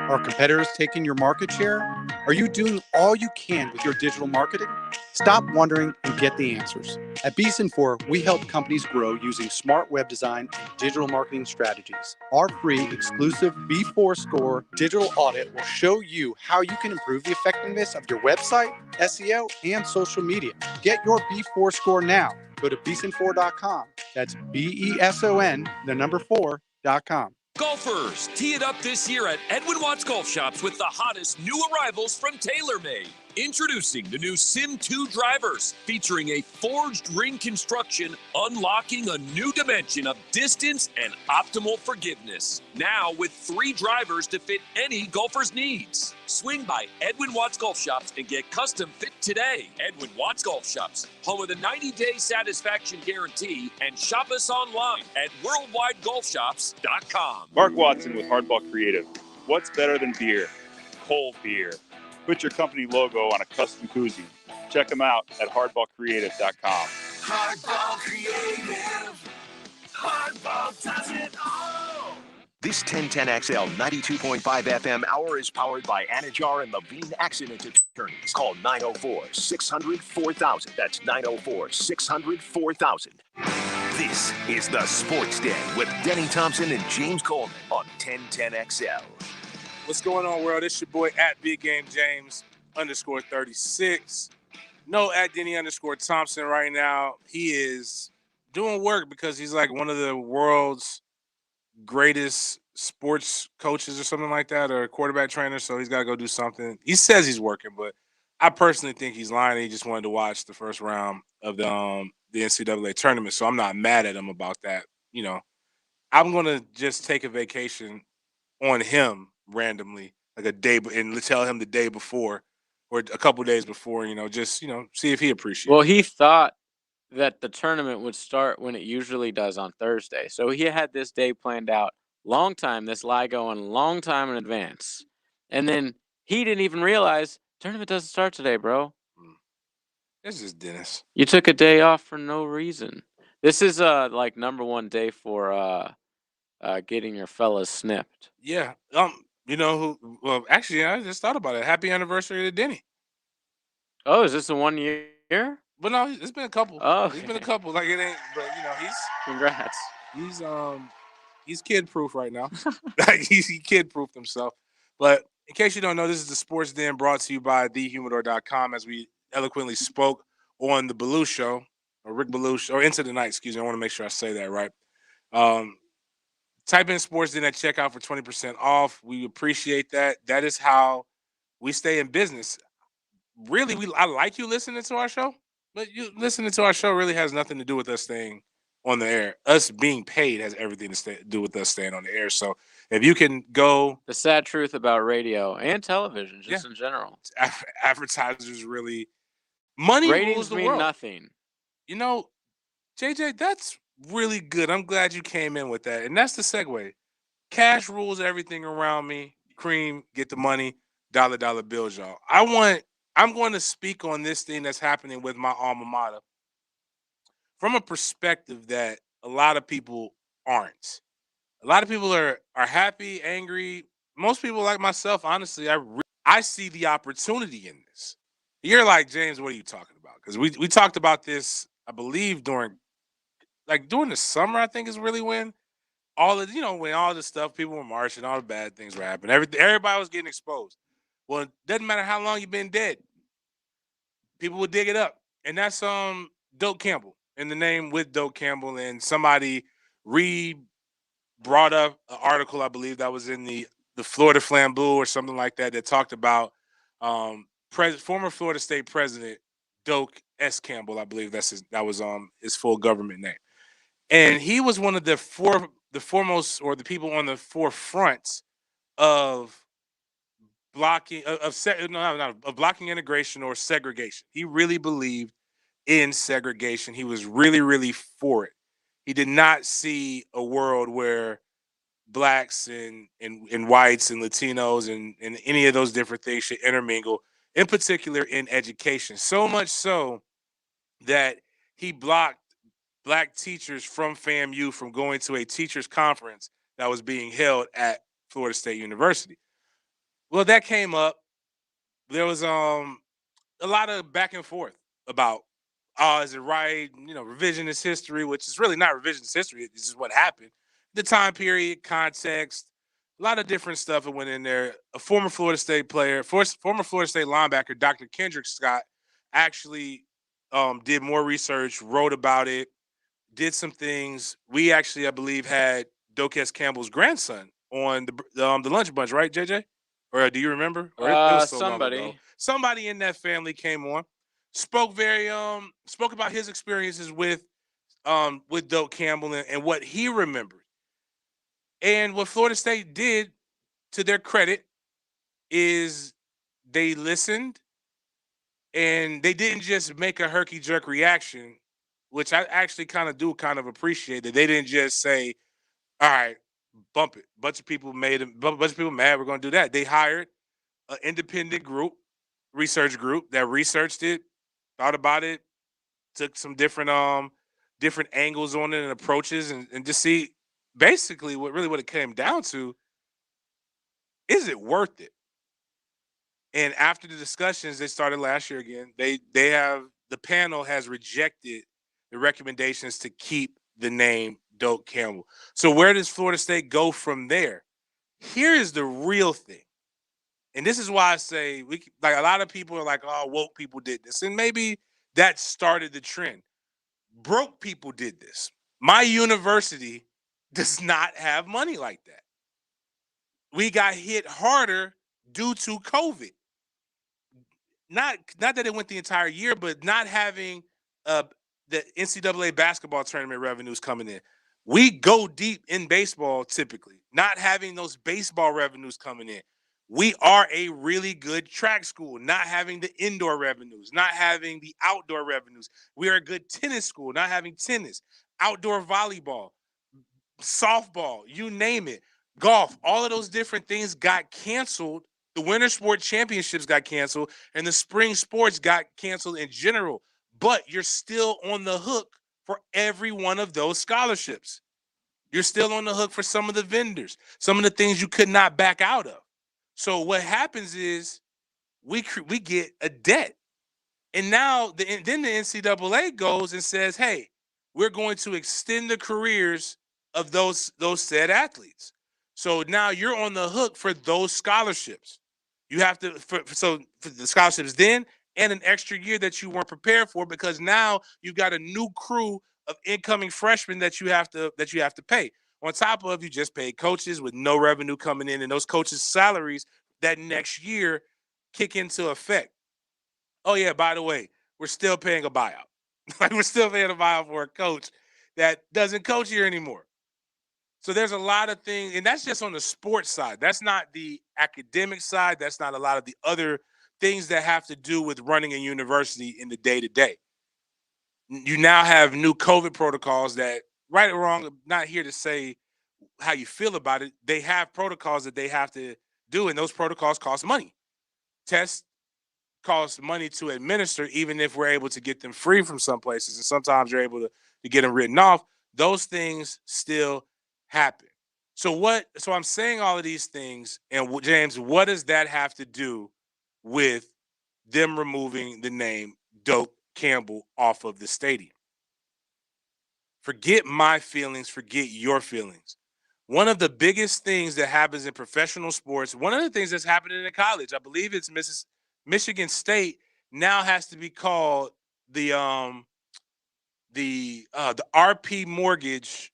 Are competitors taking your market share? Are you doing all you can with your digital marketing? Stop wondering and get the answers. At Beeson4, we help companies grow using smart web design and digital marketing strategies. Our free exclusive B4 Score digital audit will show you how you can improve the effectiveness of your website, SEO, and social media. Get your B4 Score now. Go to beeson4.com. That's BESON, the number 4.com. Golfers, tee it up this year at Edwin Watts Golf Shops with the hottest new arrivals from TaylorMade. Introducing the new Sim 2 drivers, featuring a forged ring construction, unlocking a new dimension of distance and optimal forgiveness. Now with 3 drivers to fit any golfer's needs. Swing by Edwin Watts Golf Shops and get custom fit today. Edwin Watts Golf Shops, home of the 90-day satisfaction guarantee, and shop us online at worldwidegolfshops.com. Mark Watson with Hardball Creative. What's better than beer? Cold beer. Put your company logo on a custom koozie. Check them out at hardballcreative.com. Hardball Creative. Hardball does it all. This 1010XL 92.5 FM hour is powered by Anajar and Levine Accident Attorneys. Call 904-600-4000. That's 904-600-4000. This is the Sports Den with Denny Thompson and James Coleman on 1010XL. What's going on, world? It's your boy at Big Game James _36. No, at Denny _Thompson right now. He is doing work because he's like one of the world's greatest sports coaches or something like that, or quarterback trainer. So he's got to go do something. He says he's working, but I personally think he's lying. He just wanted to watch the first round of the NCAA tournament. So I'm not mad at him about that. You know, I'm going to just take a vacation on him randomly, like a day, and tell him the day before or a couple days before, just, see if he appreciates it. Well, he thought that the tournament would start when it usually does on Thursday. So he had this day planned out long time, this lie going long time in advance. And then he didn't even realize tournament doesn't start today, bro. It's just Dennis. You took a day off for no reason. This is like number one day for getting your fellas snipped. Yeah. You know who? Well, actually, I just thought about it. Happy anniversary to Denny. Oh, is this the 1 year? But no, it's been a couple. Oh, okay. It's been a couple. Like it ain't. But he's congrats. He's kid proof right now. he kid proofed himself. But in case you don't know, this is the Sports Den brought to you by thehumidor.com, as we eloquently spoke on the Ballou Show, or Rick Ballou Show, or Into the Night. Excuse me. I want to make sure I say that right. Type in Sports Den at checkout for 20% off. We appreciate that. That is how we stay in business. Really, I like you listening to our show, but you listening to our show really has nothing to do with us staying on the air. Us being paid has everything to do with us staying on the air. So if you can go... The sad truth about radio and television, just in general. Advertisers really... Money ratings rules the mean world. Nothing. JJ, that's really good. I'm glad you came in with that. And that's the segue. Cash rules everything around me. Cream, get the money, dollar bills, y'all. I'm going to speak on this thing that's happening with my alma mater from a perspective that a lot of people aren't. A lot of people are happy, angry. Most people, like myself, honestly, I see the opportunity in this. You're like, James, what are you talking about? Because we talked about this, I believe, during the summer, I think is really when when all this stuff, people were marching, all the bad things were happening. Everybody was getting exposed. Well, it doesn't matter how long you've been dead. People would dig it up. And that's Doak Campbell, in the name with Doak Campbell. And somebody brought up an article, I believe, that was in the Florida Flambeau or something like that talked about former Florida State President Doak S. Campbell, I believe that was his full government name. And he was one of the foremost, or the people on the forefront of blocking blocking integration or segregation. He really believed in segregation. He was really, really for it. He did not see a world where blacks and whites and Latinos and any of those different things should intermingle, in particular in education. So much so that he blocked black teachers from FAMU from going to a teachers conference that was being held at Florida State University. Well, that came up. There was a lot of back and forth about, oh, is it right? Revisionist history, which is really not revisionist history. It's just what happened. The time period, context, a lot of different stuff that went in there. A former Florida State player, former Florida State linebacker, Dr. Kendrick Scott, actually did more research, wrote about it, did some things. We actually, I believe, had Dokes Campbell's grandson on the Lunch Bunch, right, JJ? Or do you remember? Or it was so long ago. Somebody. Somebody in that family came on, spoke about his experiences with Doak Campbell and what he remembered. And what Florida State did, to their credit, is they listened and they didn't just make a herky jerk reaction, which I actually kind of appreciate that they didn't just say, all right, bump it. Bunch of people mad. We're going to do that. They hired an independent research group that researched it, thought about it, took some different angles on it and approaches, and just see basically what it came down to. Is it worth it? And after the discussions, they started last year again. The panel has rejected the recommendations to keep the name Doak Campbell. So where does Florida State go from there? Here is the real thing. And this is why I say like a lot of people are like, oh, woke people did this. And maybe that started the trend. Broke people did this. My university does not have money like that. We got hit harder due to COVID. Not that it went the entire year, but not having the NCAA basketball tournament revenues coming in. We go deep in baseball typically, not having those baseball revenues coming in. We are a really good track school, not having the indoor revenues, not having the outdoor revenues. We are a good tennis school, not having tennis, outdoor volleyball, softball, you name it, golf, all of those different things got canceled. The winter sport championships got canceled, and the spring sports got canceled in general. But you're still on the hook for every one of those scholarships. You're still on the hook for some of the vendors, some of the things you could not back out of. So what happens is we get a debt. And now then the NCAA goes and says, hey, we're going to extend the careers of those said athletes. So now you're on the hook for those scholarships. You have to for the scholarships then and an extra year that you weren't prepared for, because now you've got a new crew of incoming freshmen that you have to pay. On top of, you just paid coaches with no revenue coming in, and those coaches' salaries that next year kick into effect. Oh yeah, by the way, we're still paying a buyout. Like, we're still paying a buyout for a coach that doesn't coach here anymore. So there's a lot of things, and that's just on the sports side. That's not the academic side. That's not a lot of the other things that have to do with running a university in the day to day. You now have new COVID protocols that, right or wrong, I'm not here to say how you feel about it. They have protocols that they have to do, and those protocols cost money. Tests cost money to administer, even if we're able to get them free from some places, and sometimes you're able to get them written off. Those things still happen. So I'm saying all of these things, and James, what does that have to do with them removing the name Doak Campbell off of the stadium? Forget my feelings, forget your feelings. One of the biggest things that happens in professional sports, one of the things that's happening in college, I believe it's Michigan State now has to be called the RP Mortgage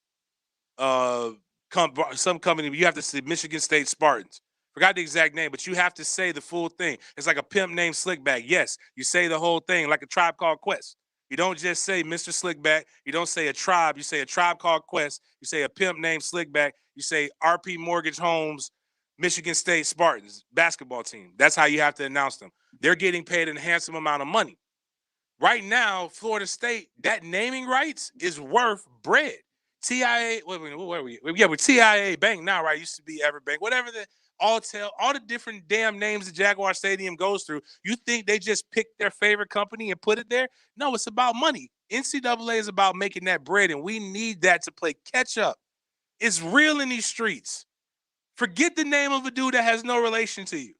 some company. You have to say Michigan State Spartans. Forgot the exact name, but you have to say the full thing. It's like a pimp named Slickback. Yes, you say the whole thing like a Tribe Called Quest. You don't just say Mr. Slickback. You don't say a tribe. You say a Tribe Called Quest. You say a pimp named Slickback. You say RP Mortgage Homes, Michigan State Spartans basketball team. That's how you have to announce them. They're getting paid a handsome amount of money. Right now, Florida State, that naming rights is worth bread. TIA, where were we? Yeah, we're TIA Bank now, right? Used to be Everbank, whatever all the different damn names the Jaguar Stadium goes through. You think they just picked their favorite company and put it there? No, it's about money. NCAA is about making that bread, and we need that to play catch up. It's real in these streets. Forget the name of a dude that has no relation to you.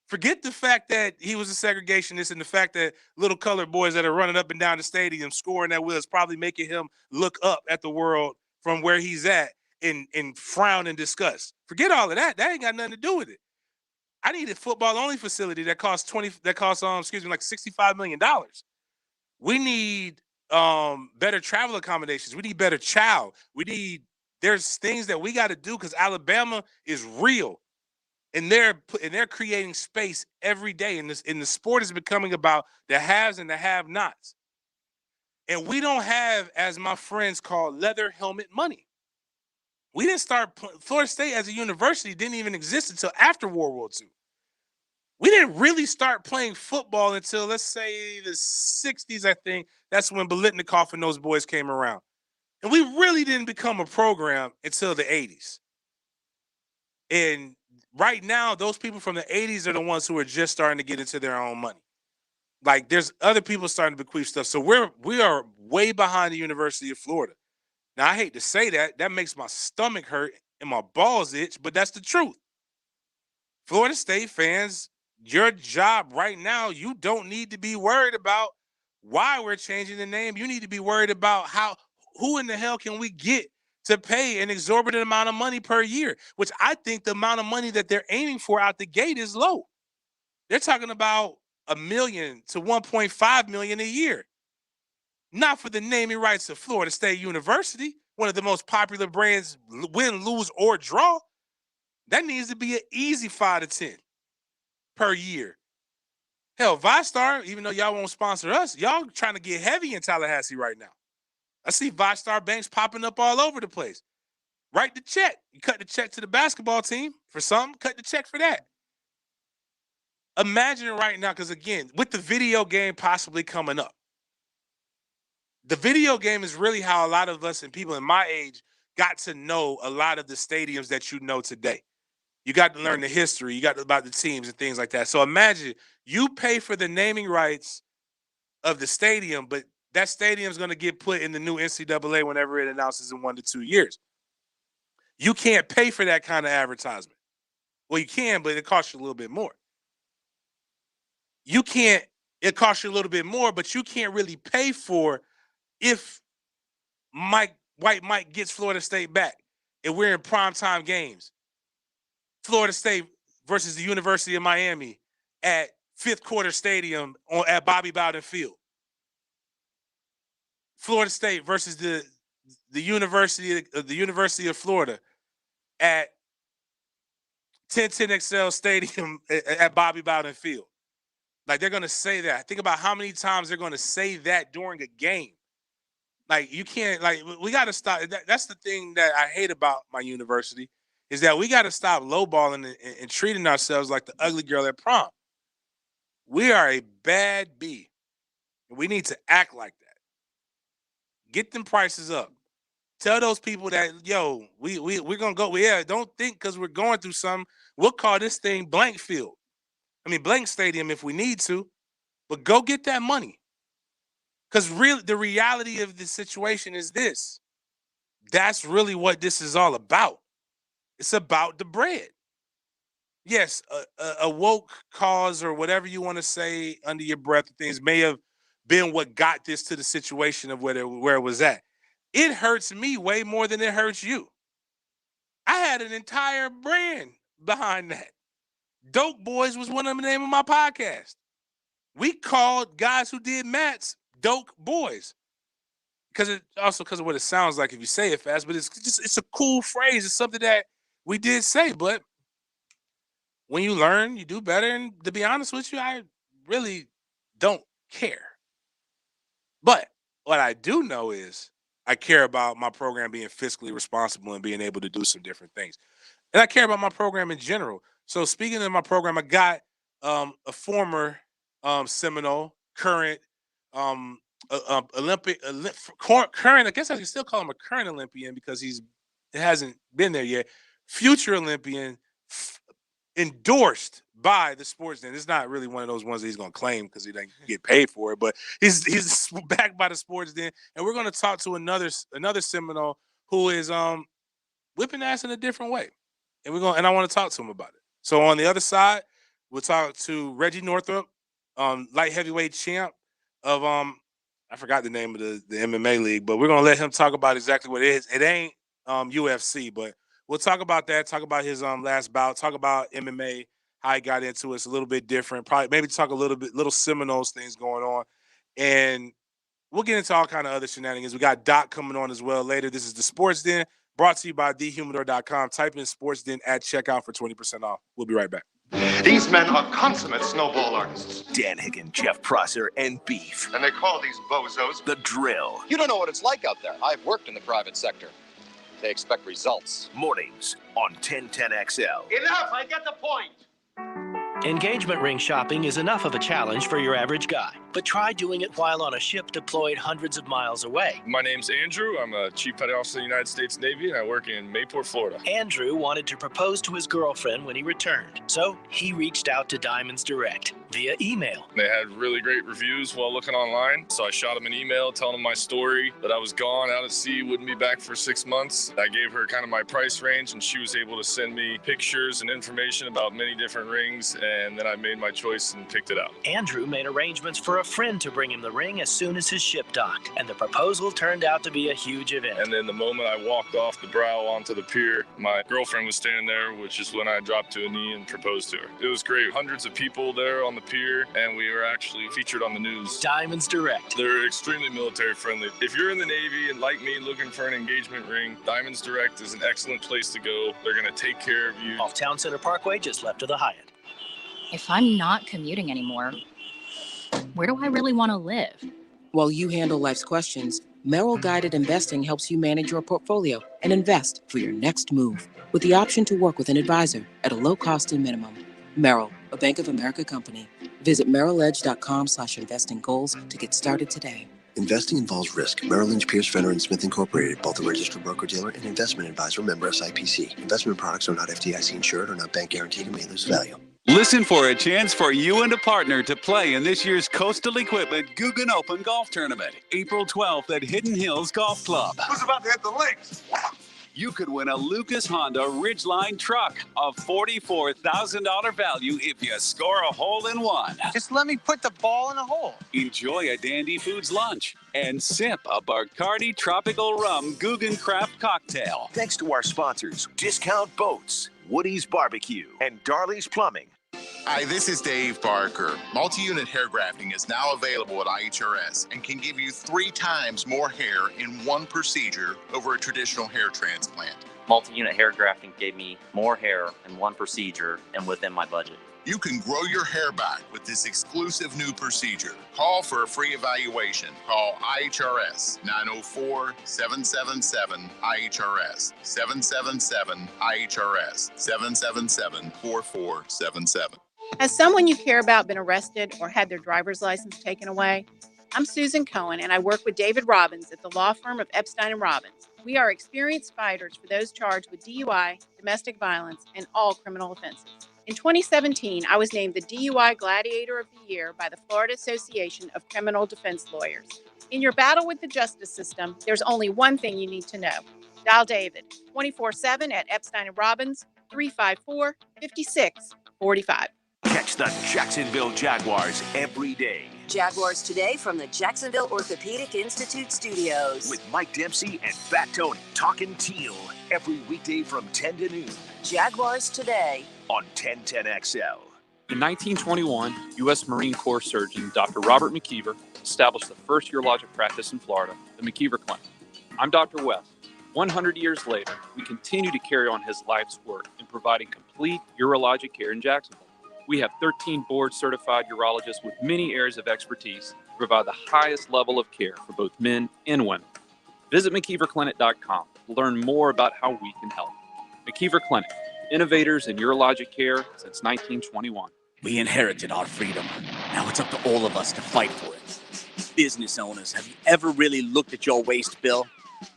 Forget the fact that he was a segregationist and the fact that little colored boys that are running up and down the stadium scoring that will is probably making him look up at the world from where he's at and frown in disgust. Forget all of that. That ain't got nothing to do with it. I need a football only facility that costs like $65 million. We need better travel accommodations. We need better chow. There's things that we got to do because Alabama is real. And they're creating space every day. And the sport is becoming about the haves and the have-nots. And we don't have, as my friends call, leather helmet money. We didn't start Florida State as a university didn't even exist until after World War II. We didn't really start playing football until, let's say, the 60s, I think. That's when Biletnikoff and those boys came around. And we really didn't become a program until the 80s. And right now, those people from the 80s are the ones who are just starting to get into their own money. Like, there's other people starting to bequeath stuff. So we are way behind the University of Florida. Now, I hate to say that. That makes my stomach hurt and my balls itch, but that's the truth. Florida State fans, your job right now, you don't need to be worried about why we're changing the name. You need to be worried about who in the hell can we get to pay an exorbitant amount of money per year, which I think the amount of money that they're aiming for out the gate is low. They're talking about $1 million to $1.5 million a year. Not for the naming rights of Florida State University, one of the most popular brands, win, lose, or draw. That needs to be an easy 5 to 10 per year. Hell, ViStar, even though y'all won't sponsor us, y'all trying to get heavy in Tallahassee right now. I see ViStar banks popping up all over the place. Write the check. You cut the check to the basketball team for something, cut the check for that. Imagine right now, because again, with the video game possibly coming up, the video game is really how a lot of us and people in my age got to know a lot of the stadiums that you know today. You got to learn the history. You got about the teams and things like that. So imagine you pay for the naming rights of the stadium, but that stadium is going to get put in the new NCAA whenever it announces in 1 to 2 years. You can't pay for that kind of advertisement. Well, you can, but it costs you a little bit more. It costs you a little bit more, but you can't really pay for if White Mike gets Florida State back and we're in primetime games. Florida State versus the University of Miami at Fifth Quarter Stadium at Bobby Bowden Field. Florida State versus the University of Florida at 1010XL Stadium at Bobby Bowden Field. Like, they're going to say that. Think about how many times they're going to say that during a game. Like, you can't, like, we got to stop. That's the thing that I hate about my university is that we got to stop lowballing and treating ourselves like the ugly girl at prom. We are a bad B. And we need to act like that. Get them prices up. Tell those people that, yo, we're going to go. Yeah, don't think because we're going through something. We'll call this thing blank field. Blank stadium if we need to. But go get that money. Because the reality of the situation is this. That's really what this is all about. It's about the bread. Yes, a woke cause or whatever you want to say under your breath, things may have been what got this to the situation of where it was at. It hurts me way more than it hurts you. I had an entire brand behind that. Dope Boys was one of the name of my podcast. We called guys who did mats Dope Boys. Because of what it sounds like if you say it fast, but it's a cool phrase. It's something that we did say, but when you learn, you do better. And to be honest with you, I really don't care. But what I do know is I care about my program being fiscally responsible and being able to do some different things. And I care about my program in general. So speaking of my program, I got a former Seminole, current current, I guess I can still call him a current Olympian because it hasn't been there yet. Future Olympian, endorsed by the sportsden. It's not really one of those ones that he's going to claim because he didn't get paid for it, but he's backed by the sportsden. And we're going to talk to another Seminole who is whipping ass in a different way. And I want to talk to him about it. So on the other side, We'll talk to Reggie Northrup, light heavyweight champ of I forgot the name of the MMA league, but we're gonna let him talk about exactly what it is. It ain't UFC, but we'll talk about that. Talk about his last bout. Talk about MMA, how he got into it. It's a little bit different. Probably maybe talk a little Seminoles things going on, and we'll get into all kind of other shenanigans. We got Doc coming on as well later. This is the Sports Den, brought to you by thehumidor.com. Type in Sports Den at checkout for 20% off. We'll be right back. These men are consummate snowball artists. Dan Hicken, Jeff Prosser, and Beef. And they call these bozos The Drill. You don't know what it's like out there. I've worked in the private sector. They expect results. Mornings on 1010XL. Enough! I get the point! Engagement ring shopping is enough of a challenge for your average guy, but try doing it while on a ship deployed hundreds of miles away. My name's Andrew. I'm a Chief Petty Officer of the United States Navy, and I work in Mayport, Florida. Andrew wanted to propose to his girlfriend when he returned, so he reached out to Diamonds Direct via email. They had really great reviews while looking online, so I shot them an email telling them my story, that I was gone out at sea, wouldn't be back for 6 months. I gave her kind of my price range, and she was able to send me pictures and information about many different rings, and then I made my choice and picked it out. Andrew made arrangements for a friend to bring him the ring as soon as his ship docked, and the proposal turned out to be a huge event. And then the moment I walked off the brow onto the pier, my girlfriend was standing there, which is when I dropped to a knee and proposed to her. It was great. Hundreds of people there on the pier, and we were actually featured on the news. Diamonds Direct. They're extremely military friendly. If you're in the Navy and like me looking for an engagement ring, Diamonds Direct is an excellent place to go. They're going to take care of you. Off Town Center Parkway, just left of the Hyatt. If I'm not commuting anymore, where do I really want to live? While you handle life's questions, Merrill Guided Investing helps you manage your portfolio and invest for your next move with the option to work with an advisor at a low cost and minimum. Merrill, a Bank of America company. Visit merrilledge.com/investing goals to get started today. Investing involves risk. Merrill Lynch, Pierce, Fenner & Smith Incorporated, both a registered broker-dealer and investment advisor, member SIPC. Investment products are not FDIC insured or not bank guaranteed and may lose value. Listen for a chance for you and a partner to play in this year's Coastal Equipment Guggen Open Golf Tournament, April 12th at Hidden Hills Golf Club. Who's about to hit the links? You could win a Lucas Honda Ridgeline truck of $44,000 value if you score a hole-in-one. Just let me put the ball in the hole. Enjoy a Dandy Foods lunch and sip a Bacardi Tropical Rum Guggen Craft cocktail. Thanks to our sponsors, Discount Boats, Woody's Barbecue, and Darley's Plumbing. Hi, this is Dave Barker. Multi-unit hair grafting is now available at IHRS and can give you 3 times more hair in one procedure over a traditional hair transplant. Multi-unit hair grafting gave me more hair in one procedure and within my budget. You can grow your hair back with this exclusive new procedure. Call for a free evaluation. Call IHRS 904-777-IHRS 777-IHRS 777-4477. Has someone you care about been arrested or had their driver's license taken away? I'm Susan Cohen, and I work with David Robbins at the law firm of Epstein & Robbins. We are experienced fighters for those charged with DUI, domestic violence, and all criminal offenses. In 2017, I was named the DUI Gladiator of the Year by the Florida Association of Criminal Defense Lawyers. In your battle with the justice system, there's only one thing you need to know. Dial David 24/7 at Epstein & Robbins, 354-5645. Catch the Jacksonville Jaguars every day. Jaguars Today from the Jacksonville Orthopedic Institute studios. With Mike Dempsey and Fat Tony talking teal every weekday from 10 to noon. Jaguars Today on 1010XL. In 1921, U.S. Marine Corps surgeon Dr. Robert McKeever established the first urologic practice in Florida, the McKeever Clinic. I'm Dr. West. 100 years later, we continue to carry on his life's work in providing complete urologic care in Jacksonville. We have 13 board-certified urologists with many areas of expertise to provide the highest level of care for both men and women. Visit McKeeverClinic.com to learn more about how we can help. McKeever Clinic, innovators in urologic care since 1921. We inherited our freedom. Now it's up to all of us to fight for it. Business owners, have you ever really looked at your waste bill?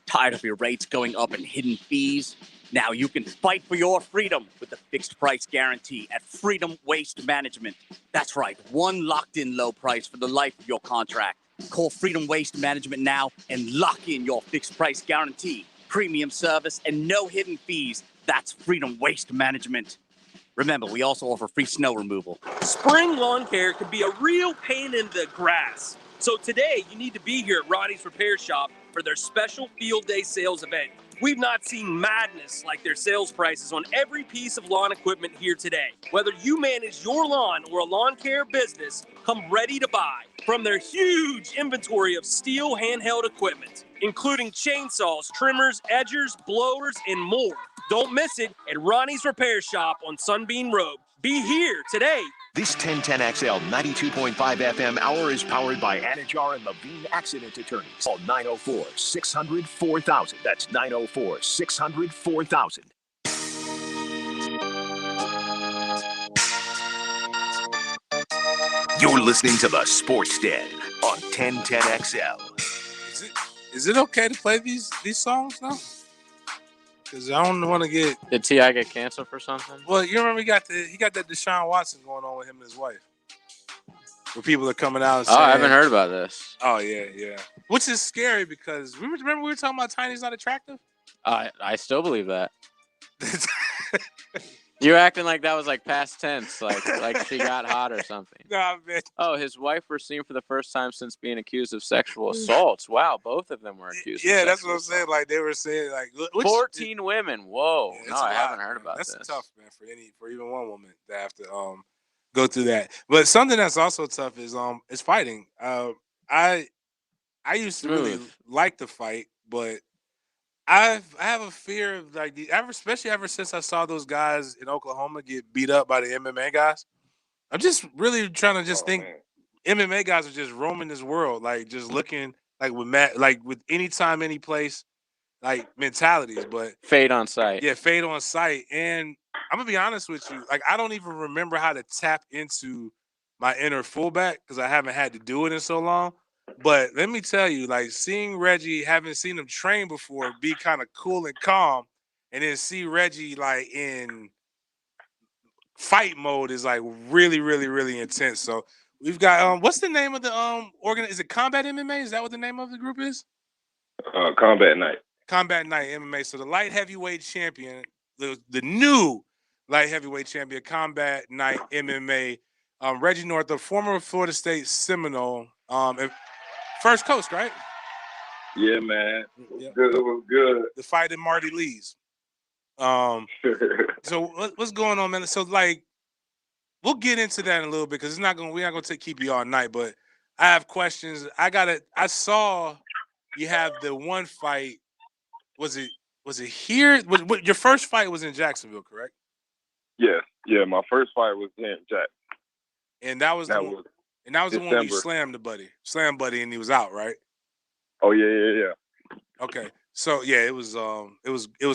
Tired of your rates going up and hidden fees? Now you can fight for your freedom with the fixed price guarantee at Freedom Waste Management. That's right, one locked-in low price for the life of your contract. Call Freedom Waste Management now and lock in your fixed price guarantee. Premium service and no hidden fees. That's Freedom Waste Management. Remember, we also offer free snow removal. Spring lawn care can be a real pain in the grass. So today, you need to be here at Ronnie's Repair Shop for their special field day sales event. We've not seen madness like their sales prices on every piece of lawn equipment here today. Whether you manage your lawn or a lawn care business, come ready to buy from their huge inventory of Stihl handheld equipment, including chainsaws, trimmers, edgers, blowers, and more. Don't miss it at Ronnie's Repair Shop on Sunbeam Road. Be here today. This 1010XL 92.5 FM hour is powered by Anajar and Levine Accident Attorneys. Call 904-600-4000. That's 904-600-4000. You're listening to the Sports Den on 1010XL. Is it okay to play these songs now? Because I don't want to get. Did T.I. get canceled for something? Well, you remember he got that Deshaun Watson going on with him and his wife. Where people are coming out and saying, I haven't heard about this. Oh, yeah. Which is scary because remember we were talking about Tiny's not attractive? I still believe that. You're acting like that was like past tense, like she got hot or something. Nah, man. Oh, his wife was seen for the first time since being accused of sexual assaults. Wow, both of them were accused. Yeah, of that's what I'm sexual saying. Like they were saying, like 14 women. Whoa, Yeah, no, I haven't heard about that's this. tough, man, for even one woman to have to go through that. But something that's also tough is fighting. I used to really like to fight, but I have a fear of especially ever since I saw those guys in Oklahoma get beat up by the MMA guys. I'm just really trying to think MMA guys are just roaming this world, like just looking like with any time, any place, like mentalities. But fade on sight. Yeah, fade on sight. And I'm gonna be honest with you, like I don't even remember how to tap into my inner fullback because I haven't had to do it in so long. But let me tell you, like seeing Reggie, having seen him train before, be kind of cool and calm, and then see Reggie like in fight mode is like really, really, really intense. So we've got what's the name of the is it Combat MMA? Is that what the name of the group is? Combat Night. Combat Night MMA. So the light heavyweight champion, the new light heavyweight champion, Combat Night MMA, Reggie North, the former Florida State Seminole, First Coast, right? Yeah, man. It was good. The fight in Marty Lee's. So what's going on, man? So like, we'll get into that in a little bit because we're not gonna keep you all night. But I have questions. I saw you have the one fight. Was it here? Your first fight was in Jacksonville, correct? Yeah. My first fight was in Jack. And that was the one where you slammed buddy, and he was out, right? Oh yeah. Okay, so yeah, it was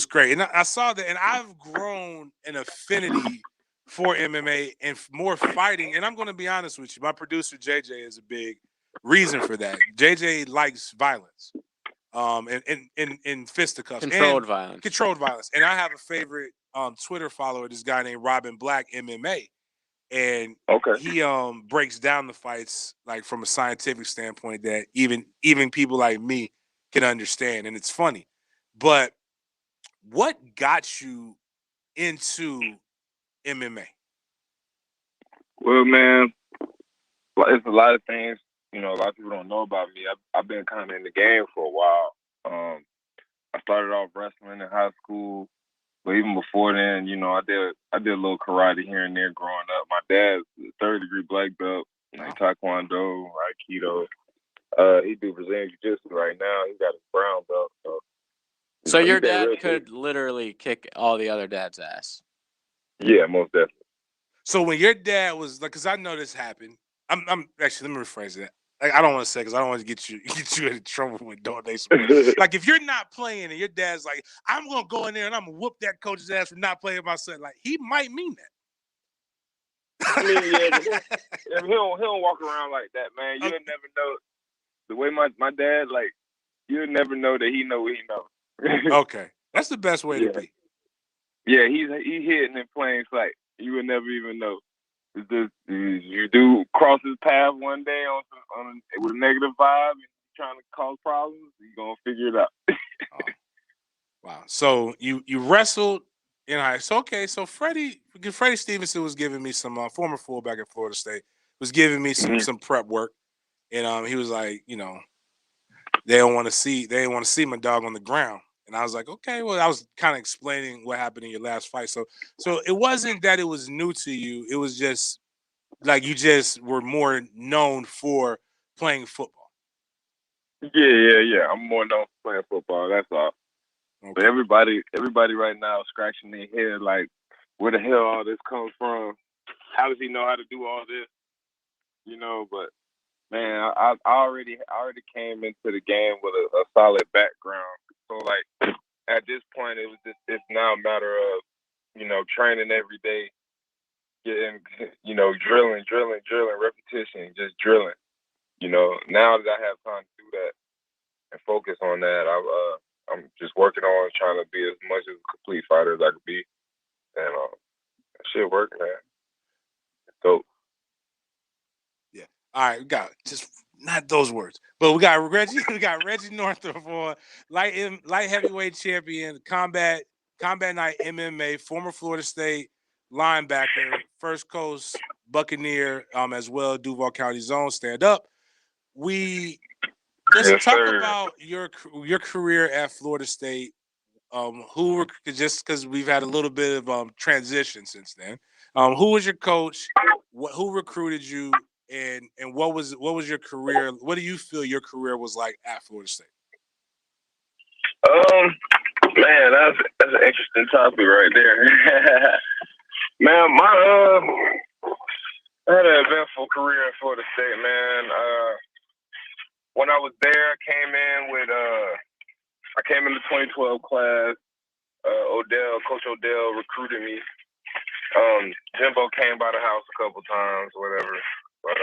great, and I saw that, and I've grown an affinity for MMA and more fighting. And I'm going to be honest with you, my producer JJ is a big reason for that. JJ likes violence, and fisticuffs, controlled violence, and I have a favorite Twitter follower, this guy named Robin Black MMA. And he breaks down the fights like from a scientific standpoint that even people like me can understand, and it's funny. But what got you into MMA? Well, man, it's a lot of things. A lot of people don't know about me. I've been kind of in the game for a while. I started off wrestling in high school. But even before then, I did a little karate here and there growing up. My dad's a third-degree black belt, like Taekwondo, Aikido. He do Brazilian Jiu-Jitsu right now. He got his brown belt. So your dad could literally kick all the other dad's ass. Yeah, most definitely. So when your dad was like, because I know this happened. I'm actually, let me rephrase that. Like, I don't want to say because I don't want to get you in trouble with donation. Like if you're not playing and your dad's like, I'm gonna go in there and I'm gonna whoop that coach's ass for not playing my son. Like he might mean that. I mean, yeah, he don't walk around like that, man. You'll never know. The way my dad, like, you'll never know that he know what he knows. Okay, that's the best way to be. Yeah, he's hidden in plain sight. You would never even know. It's just, you do cross his path one day with a negative vibe and trying to cause problems, you're gonna figure it out. Wow. So you wrestled in high. So okay, so Freddie, Freddie Stevenson was giving me some former fullback at Florida State was giving me some prep work, and he was like, they didn't want to see my dog on the ground. And I was like, okay, well, I was kind of explaining what happened in your last fight. So it wasn't that it was new to you. It was just like you just were more known for playing football. Yeah. I'm more known for playing football. That's all. Okay. But everybody right now is scratching their head like, where the hell all this comes from? How does he know how to do all this? But man, I already came into the game with a solid background. So like at this point, it's now a matter of training every day, getting drilling, repetition, just drilling. Now that I have time to do that and focus on that, I'm just working on trying to be as much as a complete fighter as I could be, and that shit working, man. It's dope. Yeah. All right, we got just not those words, but we got Reggie. We got Reggie Northrop for light heavyweight champion, combat night MMA, former Florida State linebacker, First Coast Buccaneer, as well, Duval County Zone. Stand up. Let's talk about your career at Florida State. Who were, just because we've had a little bit of transition since then. Who was your coach? Who recruited you? And what was your career? What do you feel your career was like at Florida State? Man, that's an interesting topic right there. Man, I had an eventful career at Florida State, man. When I was there, I came in the 2012 class. Coach Odell recruited me. Jimbo came by the house a couple times, whatever. But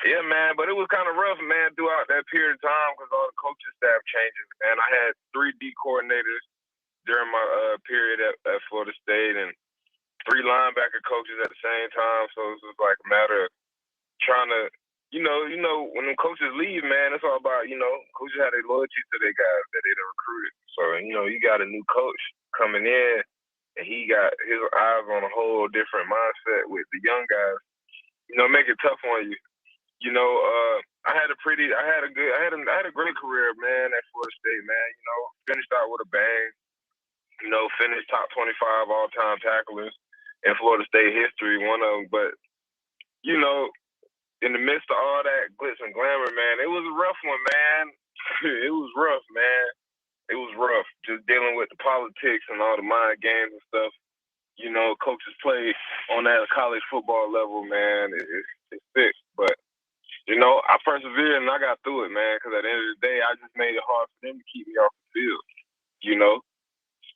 yeah, man. But it was kind of rough, man, throughout that period of time because all the coaching staff changes. Man, I had 3 D coordinators during my period at Florida State and 3 linebacker coaches at the same time. So it was like a matter of trying to, when the coaches leave, man, it's all about, coaches have their loyalty to their guys that they done recruited. So, you got a new coach coming in and he got his eyes on a whole different mindset with the young guys, make it tough on you. I had a great career, man, at Florida State, man. Finished out with a bang. Finished top 25 all-time tacklers in Florida State history, one of them. But, in the midst of all that glitz and glamour, man, it was a rough one, man. It was rough, man. It was rough just dealing with the politics and all the mind games and stuff. Coaches play on that college football level, man. It's sick. But, I persevered and I got through it, man, because at the end of the day, I just made it hard for them to keep me off the field.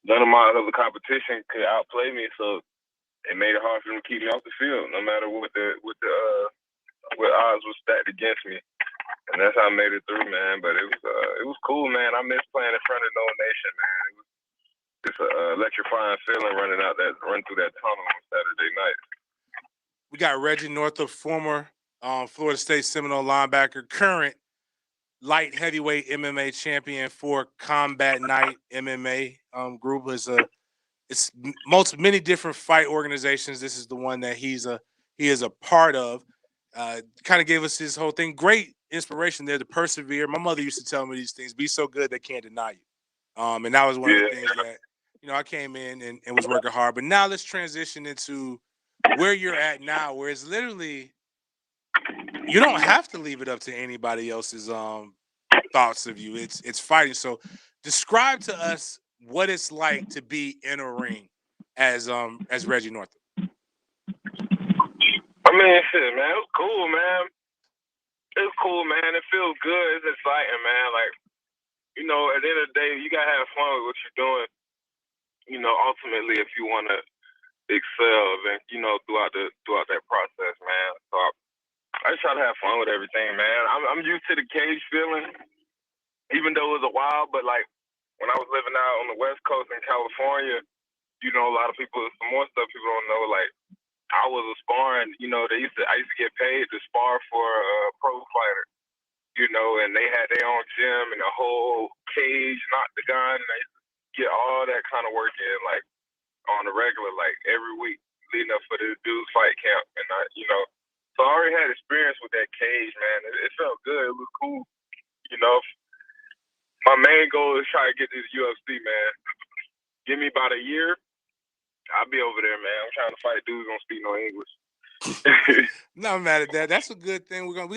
None of my other competition could outplay me, so it made it hard for them to keep me off the field, no matter what odds was stacked against me. And that's how I made it through, man. But it was cool, man. I miss playing in front of no nation, man. It's an electrifying feeling run through that tunnel on Saturday night. We got Reggie Northrop, former Florida State Seminole linebacker, current light heavyweight MMA champion for Combat Night MMA group. It's many different fight organizations. This is the one that he is a part of. Kind of gave us his whole thing. Great inspiration there to persevere. My mother used to tell me these things: be so good they can't deny you. And that was one of the things that I came in and was working hard. But now let's transition into where you're at now, where it's literally you don't have to leave it up to anybody else's thoughts of you. It's fighting. So describe to us what it's like to be in a ring as Reggie Northrop. I mean, shit, man, it was cool, man. It's cool, man. It feels good. It's exciting, man. Like, at the end of the day, you gotta have fun with what you're doing. Ultimately, if you want to excel, and throughout that process, man. So I just try to have fun with everything, man. I'm used to the cage feeling, even though it was a while. But like when I was living out on the West Coast in California, a lot of people, some more stuff people don't know. Like I was a sparring, I used to get paid to spar for a pro fighter, and they had their own gym and a whole cage, octagon, and I used to get all that kind of work in, like on the regular, like every week. leading up for the dude's fight camp, and so I already had experience with that cage, man. It felt good. It was cool. My main goal is try to get this UFC, man. Give me about a year, I'll be over there, man. I'm trying to fight dudes who don't speak no English. No, I'm mad at that. That's a good thing. We got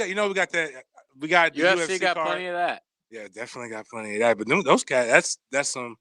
that. We got the UFC got card. plenty of that. Yeah, definitely got plenty of that. But those cats, that's some.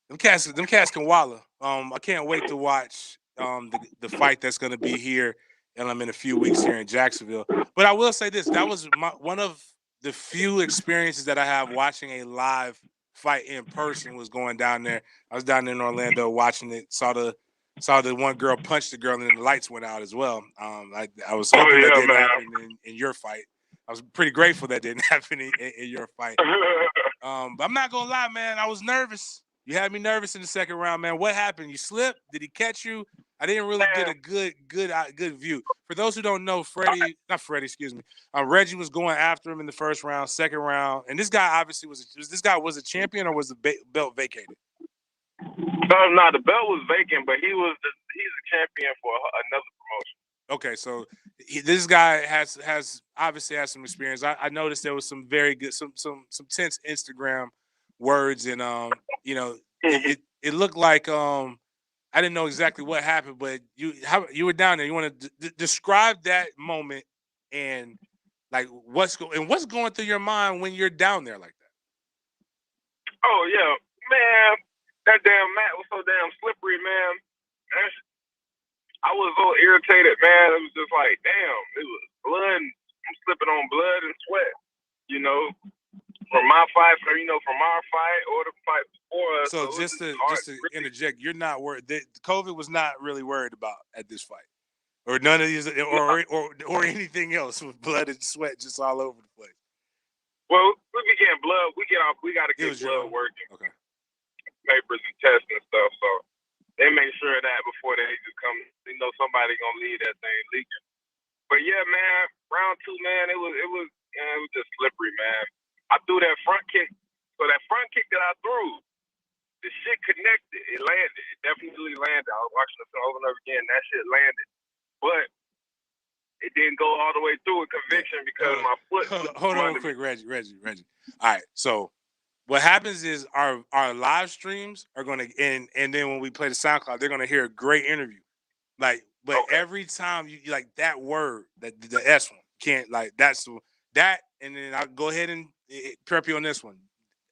Them cats can walla. I can't wait to watch the fight that's going to be here, and I'm in a few weeks here in Jacksonville. But I will say this: that was one of the few experiences that I have watching a live fight in person. Was going down there. I was down there in Orlando watching it. Saw the one girl punch the girl, and then the lights went out as well. I was hoping that didn't happen in your fight. I was pretty grateful that didn't happen in your fight. But I'm not gonna lie, man. I was nervous. You had me nervous in the second round, man. What happened? You slipped? Did he catch you? I didn't really get a good view. For those who don't know, Reggie was going after him in the first round, second round, and this guy obviously was a champion, or was the belt vacated? No, the belt was vacant, but he's a champion for another promotion. Okay, so this guy has obviously has some experience. I noticed there was some very good, some tense Instagram words, and it looked like I didn't know exactly what happened, but you were down there. You want to describe that moment and like what's going through your mind when you're down there like that? Oh yeah, man, that damn mat was so damn slippery, man. I was so irritated, man. It was just like, damn, it was blood. I'm slipping on blood and sweat, from my fight, from our fight or the fight before us. So just to interject, you're not worried. COVID was not really worried about at this fight, or none of these, or anything else with blood and sweat just all over the place. Well, we be getting blood. We got to get blood working. Okay. Papers and tests and stuff. So they make sure of that before they just come. Somebody gonna leave that thing leaking. But yeah, man, round two, man, it was just slippery, man. I threw that front kick. So that front kick that I threw, the shit connected. It landed. It definitely landed. I was watching the film over and over again. That shit landed. But it didn't go all the way through with conviction because my foot. Hold on real quick, Reggie. All right, so what happens is our live streams are going to end, and then when we play the SoundCloud, they're going to hear a great interview. Every time you like that word, that the S one, can't that, and then I'll go ahead and prep you on this one.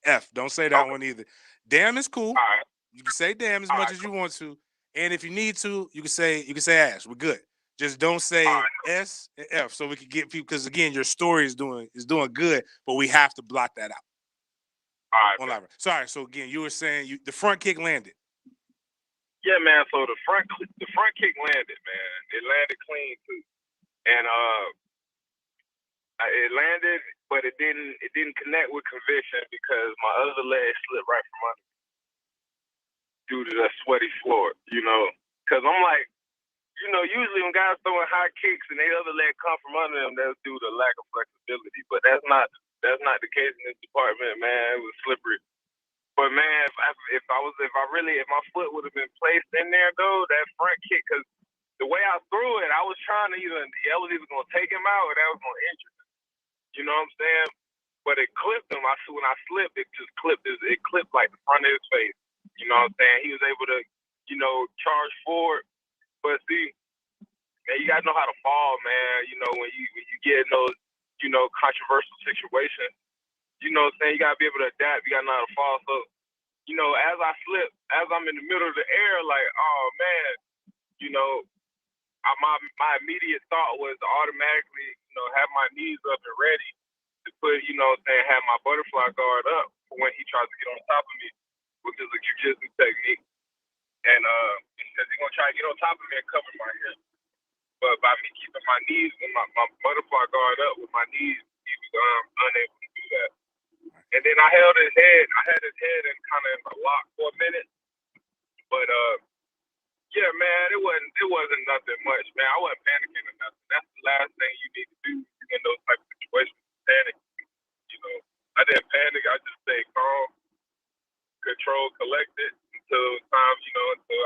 F, don't say that one either. Damn is cool. Right. You can say damn as much as you want to, and if you need to, you can say ass. We're good. Just don't say S and F, so we can get people. Because again, your story is doing good, but we have to block that out. All right. Sorry. So again, you were saying the front kick landed. Yeah, man. So the front kick landed, man. It landed clean too, and it landed, but it didn't connect with conviction because my other leg slipped right from under me due to the sweaty floor. Because I'm like, usually when guys throwing high kicks and their other leg come from under them, that's due to lack of flexibility. But that's not the case in this department, man. It was slippery. But man, if my foot would have been placed in there though, that front kick, because the way I threw it, I was trying to I was either gonna take him out or that was gonna injure him. You know what I'm saying? But it clipped him. When I slipped, it just clipped like the front of his face. You know what I'm saying? He was able to, charge forward. But see, man, you gotta know how to fall, man. When you get in those, controversial situations. You know what I'm saying? You gotta be able to adapt. You gotta know how to fall. So, as I slip, as I'm in the middle of the air, like, oh man, my immediate thought was to automatically, have my knees up and ready to put, have my butterfly guard up for when he tries to get on top of me, which is a jiu-jitsu technique. And because he's gonna try to get on top of me and cover my hip. But by me keeping my knees and my butterfly guard up with my knees, he was unable to do that. And then I held his head. I had his head in kind of in a lock for a minute. But yeah, man, it wasn't nothing much, man. I wasn't panicking or nothing. That's the last thing you need to do in those type of situations. Panic. I didn't panic. I just stayed calm, controlled, collected until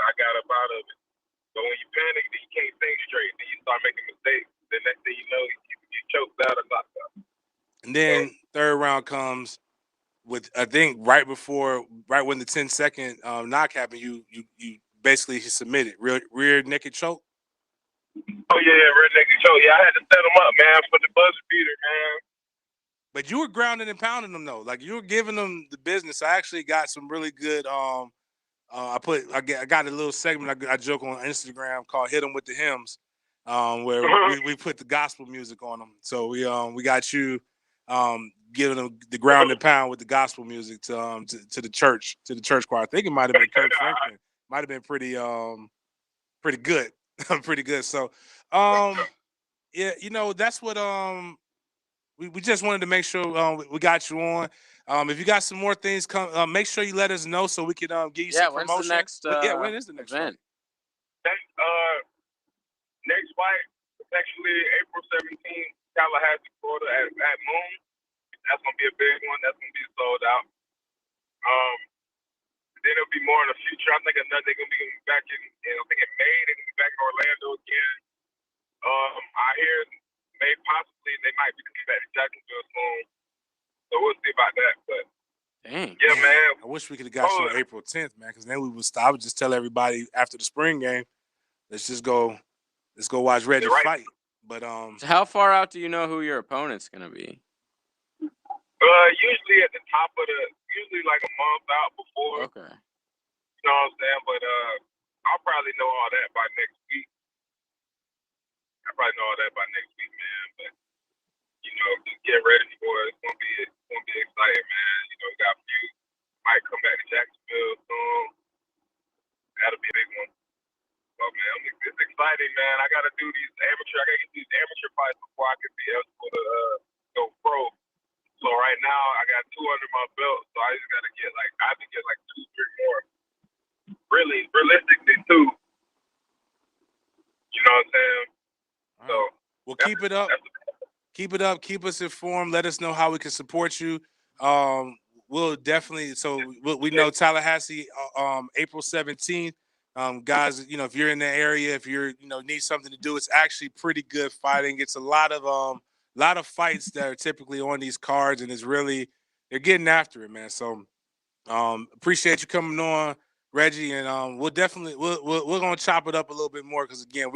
I got up out of it. But when you panic, the next thing you know, you get choked out or knocked out. And then third round comes with, I think, right when the 10-second knock happened, you basically submitted rear naked choke. Oh yeah, rear naked choke. Yeah, I had to set him up, man, for the buzzer beater, man. But you were grounding and pounding them though, like you were giving them the business. I actually got some really good. I got a little segment I joke on Instagram called "Hit 'Em with the Hymns," where we put the gospel music on them. So we got you giving them the ground and pound with the gospel music to the church choir. I think it might have been Kirk Franklin. Might have been pretty good, pretty good. So yeah, that's what we just wanted to make sure we got you on. If you got some more things come, make sure you let us know so we can give you some promotion. When's the next when is the next event? Next fight is actually April 17th, Tallahassee, Florida at Moon. That's gonna be a big one. That's gonna be sold out. Then it'll be more in the future. I think they're gonna be back in I think in May. They're gonna be back in Orlando again. I hear possibly they might be coming back to Jacksonville soon. So we'll see about that. But dang, yeah, man. I wish we could have got you on April 10th, man, because then we would stop. I would just tell everybody after the spring game, let's go watch Reggie fight. But so how far out do you know who your opponent's gonna be? Usually at the top of usually like a month out before. Okay. You know what I'm saying? But I'll probably know all that by next week. Man. But just get ready for it. It's gonna be exciting, man. We got a few might come back to Jacksonville soon. That'll be a big one. But man, it's exciting, man. I gotta get these amateur fights before I can be eligible to go pro. So right now I got 2 under my belt, so I just gotta get I have to get 2, 3 more. Really, realistically 2. You know what I'm saying? So well, keep it up. Keep it up. Keep us informed. Let us know how we can support you. We'll definitely. So we know Tallahassee, April 17th. Guys, if you're in the area, if you're need something to do, it's actually pretty good fighting. It's a lot of fights that are typically on these cards, and they're getting after it, man. So appreciate you coming on, Reggie, and we're gonna chop it up a little bit more because again,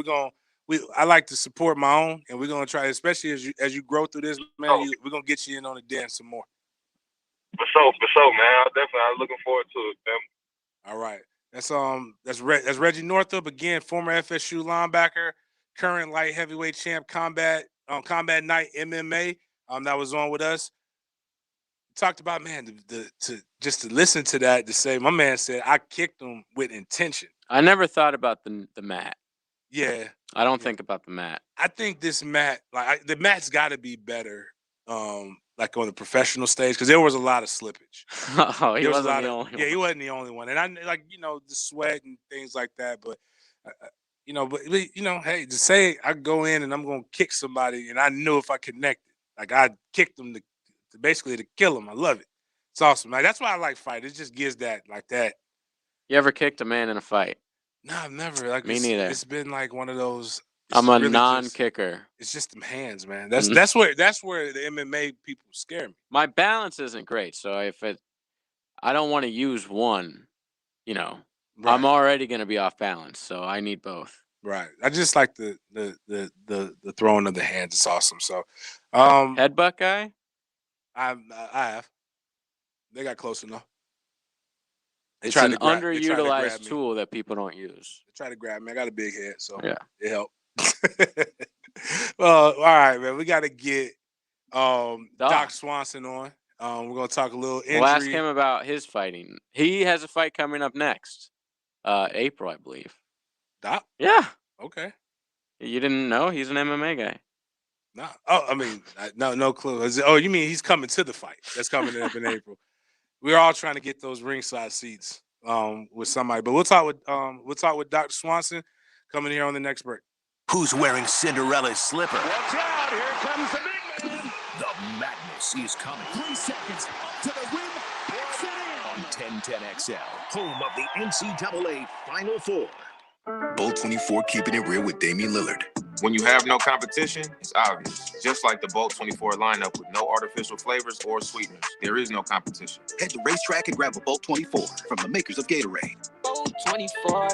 I like to support my own, and we're gonna try, especially as you grow through this, man. We're gonna get you in on the dance some more. For sure, man. I'm looking forward to it, man. All right, that's Reggie Northup again, former FSU linebacker, current light heavyweight champ, Combat Night MMA. That was on with us. Talked about, man, to listen to that, to say, my man said I kicked him with intention. I never thought about the mat. Yeah. I don't think about the mat. I think this mat, the mat's got to be better, like on the professional stage, because there was a lot of slippage. Oh, he wasn't the only one. Yeah, he wasn't the only one, and I the sweat and things like that. But hey, to say I go in and I'm gonna kick somebody, and I knew if I connected, I kicked them to basically to kill them. I love it. It's awesome. That's why I like fight. It just gives that that. You ever kicked a man in a fight? No, I've never. Me neither. It's been one of those. I'm a non-kicker. It's just them hands, man. That's where the MMA people scare me. My balance isn't great, so I don't want to use one. Right. I'm already going to be off balance, so I need both. Right. I just like the throwing of the hands. It's awesome. So, headbutt guy. I have. They got close enough. It's an underutilized tool that people don't use. They try to grab me. I got a big head, so yeah, it helped. Well, all right, man. We got to get Doc Swanson on. We're gonna talk a little injury. We'll ask him about his fighting. He has a fight coming up next, April, I believe. Doc? Yeah. Okay. You didn't know he's an MMA guy? No. Oh, I mean, no clue. Oh, you mean he's coming to the fight? That's coming up in April. We're all trying to get those ringside seats with somebody, but we'll talk with Dr. Swanson coming here on the next break. Who's wearing Cinderella's slipper? Watch out, here comes the big man. The madness is coming. 3 seconds, up to the rim, puts it in. On 1010XL, home of the NCAA Final Four. Bolt 24 keeping it real with Damian Lillard. When you have no competition, it's obvious. Just like the Bolt 24 lineup with no artificial flavors or sweeteners, there is no competition. Head to Racetrack and grab a Bolt 24 from the makers of Gatorade. Bolt 24.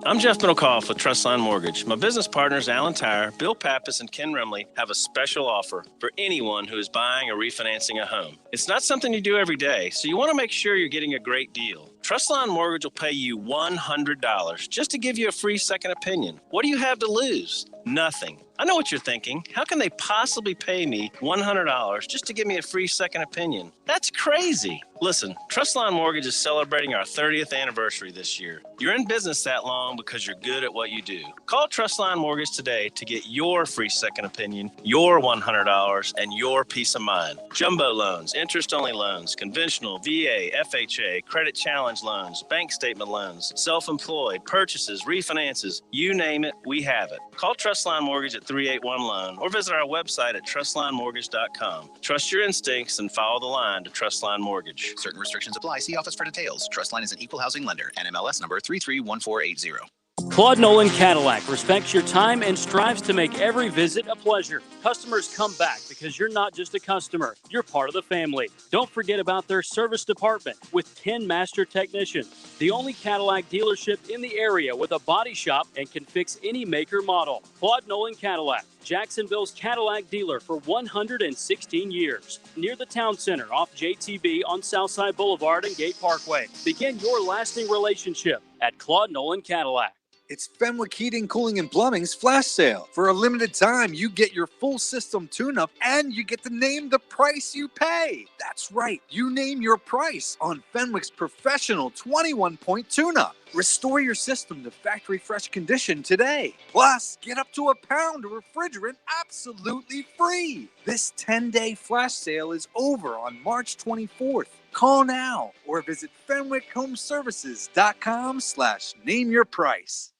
I'm Jeff Middlecoff with Trustline Mortgage. My business partners, Alan Tyre, Bill Pappas, and Ken Remley, have a special offer for anyone who is buying or refinancing a home. It's not something you do every day, so you want to make sure you're getting a great deal. Trustline Mortgage will pay you $100 just to give you a free second opinion. What do you have to lose? Nothing. I know what you're thinking. How can they possibly pay me $100 just to give me a free second opinion? That's crazy. Listen, Trustline Mortgage is celebrating our 30th anniversary this year. You're in business that long because you're good at what you do. Call Trustline Mortgage today to get your free second opinion, your $100, and your peace of mind. Jumbo loans, interest-only loans, conventional, VA, FHA, credit challenge loans, bank statement loans, self-employed, purchases, refinances, you name it, we have it. Call Trustline Mortgage at 381-LOAN or visit our website at trustlinemortgage.com. Trust your instincts and follow the line to Trustline Mortgage. Certain restrictions apply. See office for details. Trustline is an equal housing lender. NMLS number 331480. Claude Nolan Cadillac respects your time and strives to make every visit a pleasure. Customers come back because you're not just a customer, you're part of the family. Don't forget about their service department with 10 master technicians. The only Cadillac dealership in the area with a body shop and can fix any make or model. Claude Nolan Cadillac, Jacksonville's Cadillac dealer for 116 years. Near the town center off JTB on Southside Boulevard and Gate Parkway. Begin your lasting relationship at Claude Nolan Cadillac. It's Fenwick Heating, Cooling, and Plumbing's flash sale. For a limited time, you get your full system tune-up, and you get to name the price you pay. That's right. You name your price on Fenwick's professional 21-point tune-up. Restore your system to factory fresh condition today. Plus, get up to a pound of refrigerant absolutely free. This 10-day flash sale is over on March 24th. Call now or visit FenwickHomeservices.com/nameyourprice.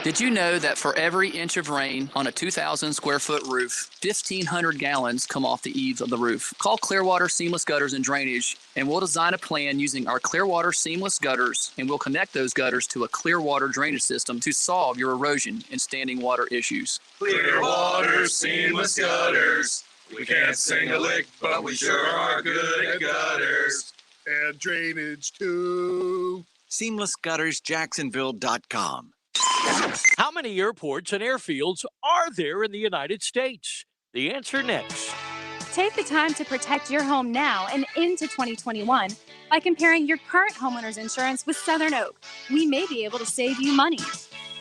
Did you know that for every inch of rain on a 2,000 square foot roof, 1,500 gallons come off the eaves of the roof? Call Clearwater Seamless Gutters and Drainage, and we'll design a plan using our Clearwater Seamless Gutters, and we'll connect those gutters to a Clearwater drainage system to solve your erosion and standing water issues. Clearwater Seamless Gutters. We can't sing a lick, but we sure are good at gutters. And drainage too. SeamlessGuttersJacksonville.com. How many airports and airfields are there in the United States? The answer next. Take the time to protect your home now and into 2021 by comparing your current homeowner's insurance with Southern Oak. We may be able to save you money.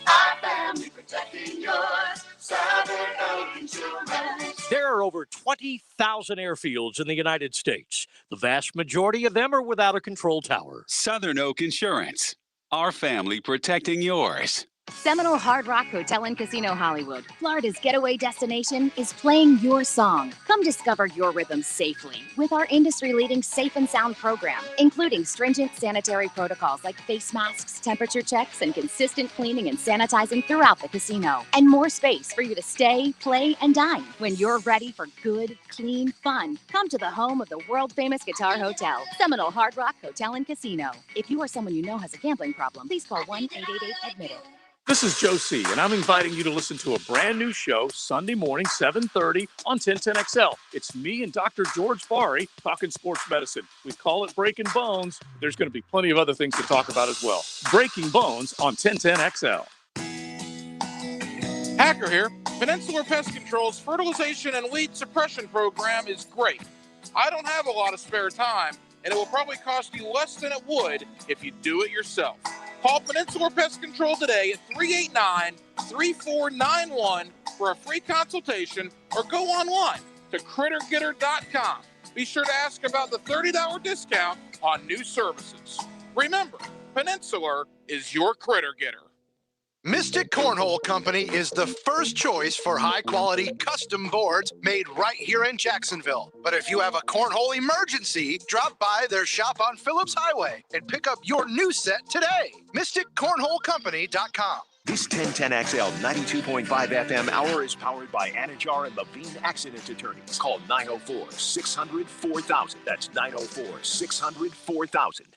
Our family protecting yours. Southern Oak Insurance. There are over 20,000 airfields in the United States. The vast majority of them are without a control tower. Southern Oak Insurance. Our family protecting yours. Seminole Hard Rock Hotel and Casino Hollywood, Florida's getaway destination, is playing your song. Come discover your rhythm safely with our industry-leading Safe and Sound program, including stringent sanitary protocols like face masks, temperature checks, and consistent cleaning and sanitizing throughout the casino. And more space for you to stay, play, and dine. When you're ready for good, clean fun, come to the home of the world-famous Guitar Hotel, Seminole Hard Rock Hotel and Casino. If you or someone you know has a gambling problem, please call 1-888-ADMIT-IT. This is Joe C., and I'm inviting you to listen to a brand new show Sunday morning, 7:30 on 1010XL. It's me and Dr. George Farry talking sports medicine. We call it Breaking Bones. There's going to be plenty of other things to talk about as well. Breaking Bones on 1010XL. Hacker here. Peninsular Pest Control's fertilization and weed suppression program is great. I don't have a lot of spare time, and it will probably cost you less than it would if you do it yourself. Call Peninsular Pest Control today at 389-3491 for a free consultation, or go online to crittergetter.com. Be sure to ask about the $30 discount on new services. Remember, Peninsular is your critter getter. Mystic Cornhole Company is the first choice for high-quality custom boards made right here in Jacksonville. But if you have a cornhole emergency, drop by their shop on Phillips Highway and pick up your new set today. MysticCornholeCompany.com. This 1010XL 92.5 FM hour is powered by Anajar and Levine Accident Attorneys. Call 904-600-4000. That's 904-600-4000.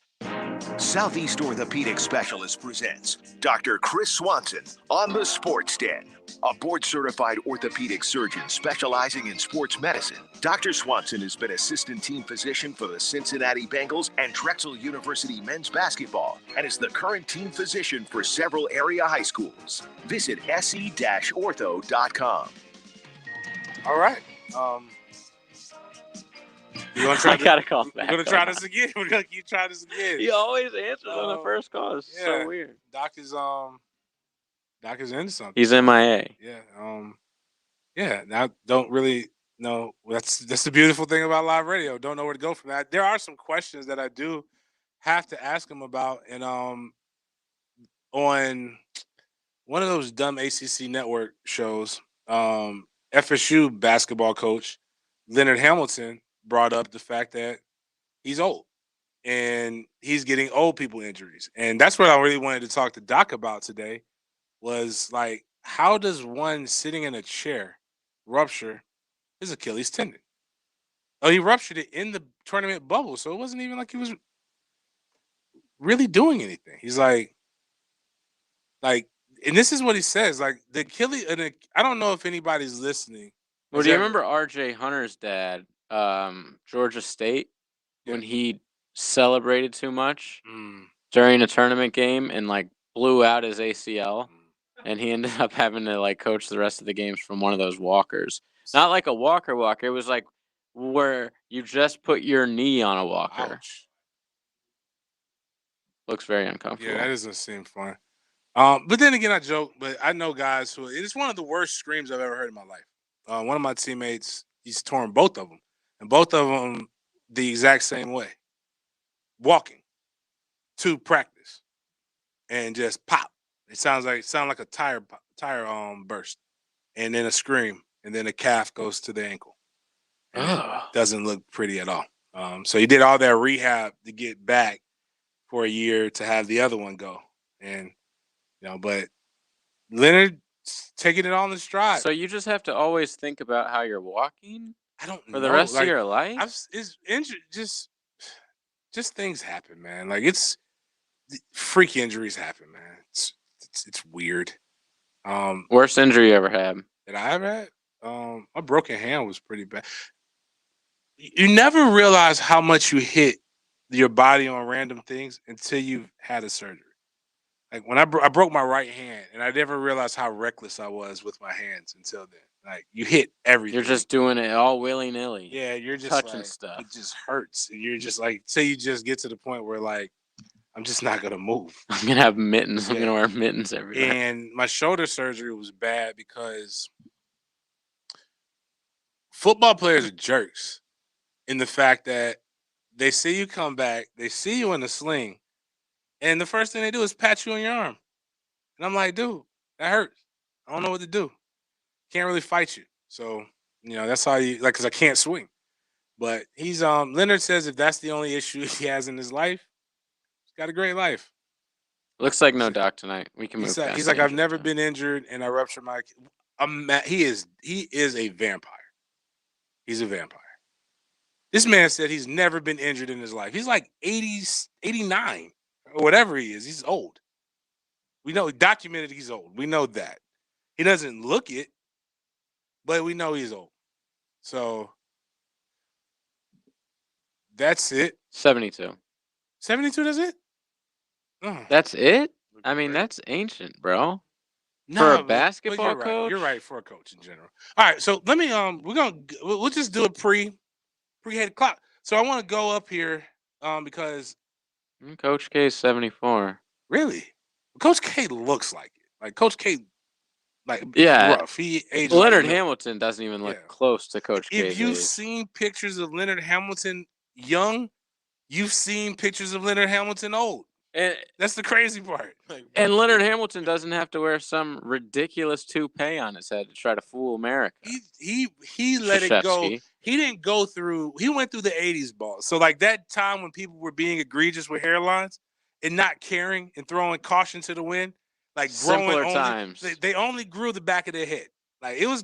Southeast Orthopedic Specialist presents Dr. Chris Swanson on the Sports Den. A board-certified orthopedic surgeon specializing in sports medicine, Dr. Swanson has been assistant team physician for the Cincinnati Bengals and Drexel University men's basketball and is the current team physician for several area high schools. Visit se-ortho.com. All right. You gonna try I gotta call back. We're gonna try this again. We're gonna keep trying this again. He always answers on the first call. It's so weird. Doc is into something. He's MIA. Yeah. Yeah. Now don't really know. That's the beautiful thing about live radio. Don't know where to go from that. There are some questions that I do have to ask him about, and on one of those dumb ACC network shows, FSU basketball coach Leonard Hamilton brought up the fact that he's old and he's getting old people injuries. And that's what I really wanted to talk to Doc about today was like, how does one sitting in a chair rupture his Achilles tendon? Oh, he ruptured it in the tournament bubble. So it wasn't even like he was really doing anything. He's like, and this is what he says, like the Achilles, and I don't know if anybody's listening. Well, do you remember R.J. Hunter's dad, Georgia State, when he celebrated too much during a tournament game and like blew out his ACL, and he ended up having to like coach the rest of the games from one of those walkers. Not like a walker. It was like where you just put your knee on a walker. Ouch. Looks very uncomfortable. Yeah, that doesn't seem fun. But then again, I joke, but I know guys who it's one of the worst screams I've ever heard in my life. One of my teammates, he's torn both of them, and both of them the exact same way. Walking to practice and just pop. It sound like a tire burst, and then a scream, and then the calf goes to the ankle. And it doesn't look pretty at all. So he did all that rehab to get back for a year to have the other one go, and but Leonard taking it all in stride. So you just have to always think about how you're walking. I don't know. For the rest of your life. It's injured. Just things happen, man. Like freak injuries happen, man. It's weird. Worst injury you ever had? That I ever had? My broken hand was pretty bad. You never realize how much you hit your body on random things until you've had a surgery. Like when I broke my right hand, and I never realized how reckless I was with my hands until then. Like you hit everything. You're just doing it all willy nilly. Yeah, you're just touching like, stuff. It just hurts. And you're just like, till you just get to the point where like, I'm just not gonna move. I'm gonna have mittens. I'm gonna wear mittens everywhere. And my shoulder surgery was bad because football players are jerks in the fact that they see you come back, they see you in the sling, and the first thing they do is pat you on your arm. And I'm like, dude, that hurts. I don't know what to do. Can't really fight you. So, that's how you because I can't swing. But he's Leonard says if that's the only issue he has in his life, he's got a great life. Looks like no doc tonight. We can move. He's like, I've never been injured and I ruptured my he is a vampire. He's a vampire. This man said he's never been injured in his life. He's like 89 or whatever he is. He's old. We know documented he's old. We know that. He doesn't look it, but we know he's old. So that's it. 72. 72, that's it? That's it? I mean, that's ancient, bro. For a basketball coach? You're right, for a coach in general. All right, so let me we'll just do a pre-head clock. So I want to go up here because Coach K is 74. Really? Coach K looks like it. Like Coach K rough. He ages Leonard Hamilton doesn't even look close to Coach K. If you've seen pictures of Leonard Hamilton young, you've seen pictures of Leonard Hamilton old. And that's the crazy part. And Leonard Hamilton doesn't have to wear some ridiculous toupee on his head to try to fool America. He let it go. He didn't go through. He went through the 80s ball. So like that time when people were being egregious with hairlines and not caring and throwing caution to the wind, like simpler growing times. They only grew the back of their head. Like it was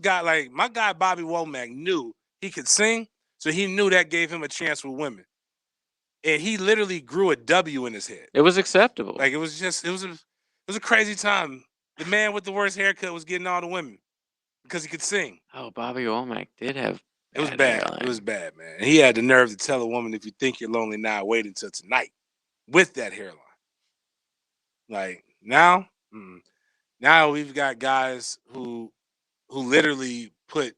my guy Bobby Womack knew he could sing, so he knew that gave him a chance with women. and he literally grew a W in his head. It was acceptable. Like it was a crazy time. The man with the worst haircut was getting all the women because he could sing. Oh, Bobby Womack did have. It was bad. Hairline. It was bad, man. And he had the nerve to tell a woman, if you think you're lonely now, wait until tonight with that hairline. Like now we've got guys who literally put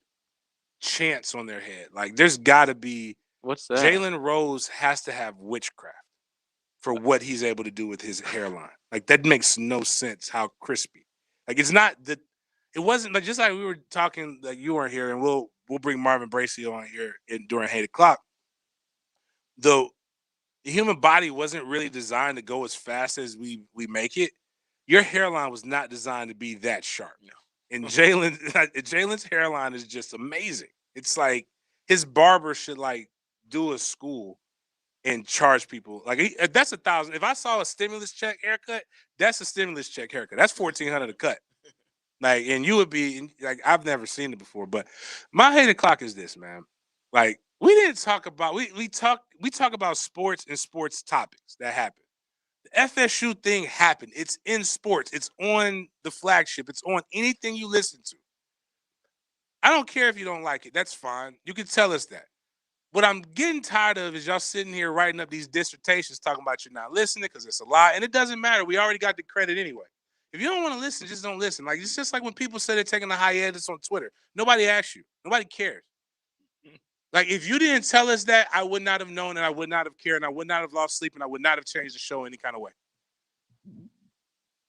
chants on their head. Like there's got to be. What's that? Jalen Rose has to have witchcraft for what he's able to do with his hairline. Like that makes no sense. How crispy. Like it's not that. It wasn't like just like we were talking. Like you weren't here, and we'll bring Marvin Bracey on here during 8 o'clock. Though the human body wasn't really designed to go as fast as we make it. Your hairline was not designed to be that sharp. No. And Jalen's hairline is just amazing. It's like his barber should like do a school and charge people. Like that's $1,000. If I saw a stimulus check haircut, that's a stimulus check haircut. That's $1,400 a cut. Like, and you would be like, I've never seen it before. But my 8 o'clock is this, man. Like, we didn't talk about we talk about sports and sports topics that happen. The FSU thing happened. It's in sports. It's on the flagship. It's on anything you listen to. I don't care if you don't like it. That's fine. You can tell us that. What I'm getting tired of is y'all sitting here writing up these dissertations talking about you're not listening because it's a lie. And it doesn't matter. We already got the credit anyway. If you don't want to listen, just don't listen. Like, it's just like when people say they're taking a hiatus on Twitter. Nobody asks you. Nobody cares. Like, if you didn't tell us that, I would not have known, and I would not have cared, and I would not have lost sleep, and I would not have changed the show any kind of way.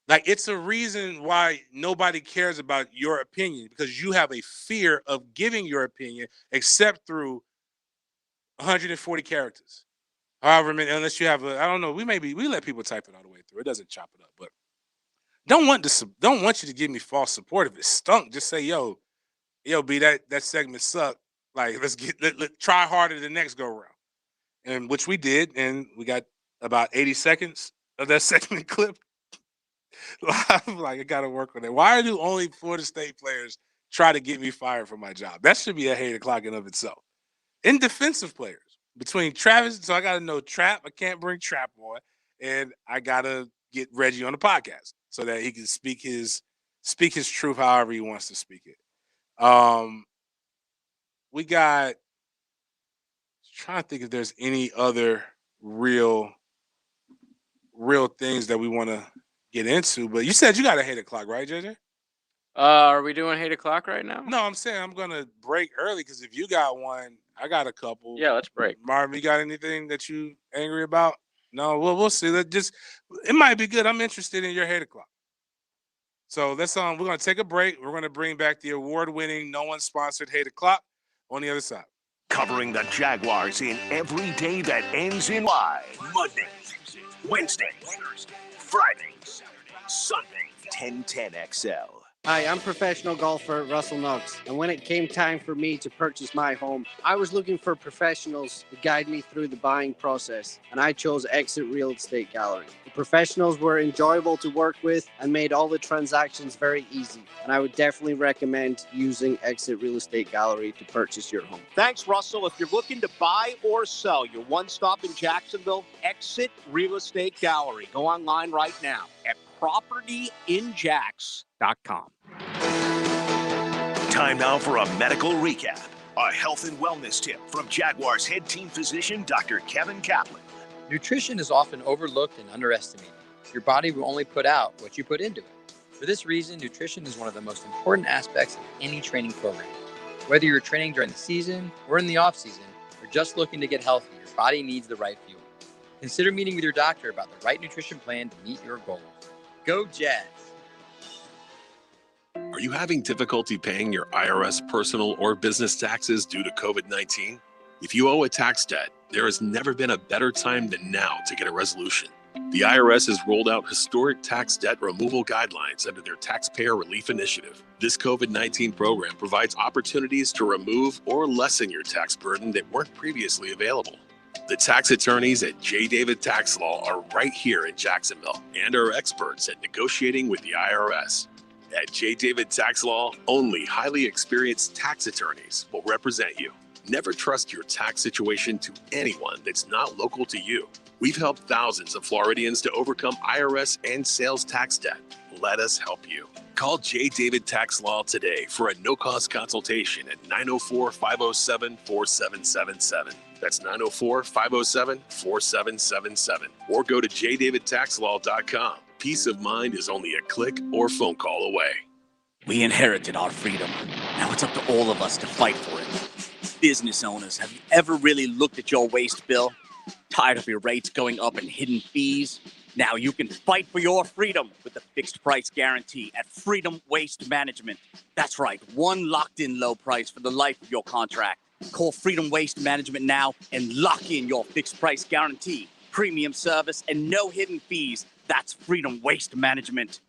Like, it's a reason why nobody cares about your opinion, because you have a fear of giving your opinion except through 140 characters. However many, unless you have I don't know, we let people type it all the way through. It doesn't chop it up, but don't want you to give me false support. If it stunk, just say, yo, B, that segment sucked. Like, let's try harder the next go round. And which we did, and we got about 80 seconds of that segment clip. I'm like, I gotta work on it. Why do only Florida State players try to get me fired from my job? That should be a 8 o'clock in of itself. In defensive players. Between Travis, so I gotta know Trap. I can't bring Trap on, and I gotta get Reggie on the podcast so that he can speak his truth however he wants to speak it. We got trying to think if there's any other real things that we want to get into, but you said you got a 8 o'clock, right, JJ? Are we doing 8 o'clock right now? No, I'm saying I'm gonna break early because if you got one, I got a couple. Yeah, let's break. Marvin, you got anything that you angry about? No, we'll see. It might be good. I'm interested in your 8 o'clock. So we're gonna take a break. We're gonna bring back the award-winning, no one sponsored 8 o'clock on the other side. Covering the Jaguars in every day that ends in Y. Monday, Wednesday, Friday, Sunday, 1010 XL. Hi, I'm professional golfer Russell Knox, and when it came time for me to purchase my home, I was looking for professionals to guide me through the buying process, and I chose Exit Real Estate Gallery. The professionals were enjoyable to work with and made all the transactions very easy, and I would definitely recommend using Exit Real Estate Gallery to purchase your home. Thanks, Russell. If you're looking to buy or sell your one-stop in Jacksonville, Exit Real Estate Gallery. Go online right now at propertyinjax.com. Time now for a medical recap. A health and wellness tip from Jaguars head team physician, Dr. Kevin Kaplan. Nutrition is often overlooked and underestimated. Your body will only put out what you put into it. For this reason, nutrition is one of the most important aspects of any training program. Whether you're training during the season or in the off-season, or just looking to get healthy, your body needs the right fuel. Consider meeting with your doctor about the right nutrition plan to meet your goals. Go Jazz! Are you having difficulty paying your IRS personal or business taxes due to COVID-19? If you owe a tax debt, there has never been a better time than now to get a resolution. The IRS has rolled out historic tax debt removal guidelines under their Taxpayer Relief Initiative. This COVID-19 program provides opportunities to remove or lessen your tax burden that weren't previously available. The tax attorneys at J. David Tax Law are right here in Jacksonville and are experts at negotiating with the IRS. At J. David Tax Law, only highly experienced tax attorneys will represent you. Never trust your tax situation to anyone that's not local to you. We've helped thousands of Floridians to overcome IRS and sales tax debt. Let us help you. Call J. David Tax Law today for a no-cost consultation at 904-507-4777. That's 904-507-4777. Or go to jdavidtaxlaw.com. Peace of mind is only a click or phone call away. We inherited our freedom. Now it's up to all of us to fight for it. Business owners, have you ever really looked at your waste bill? Tired of your rates going up and hidden fees? Now you can fight for your freedom with the fixed price guarantee at Freedom Waste Management. That's right, one locked-in low price for the life of your contract. Call Freedom Waste Management now and lock in your fixed price guarantee, premium service, and no hidden fees. That's Freedom Waste Management.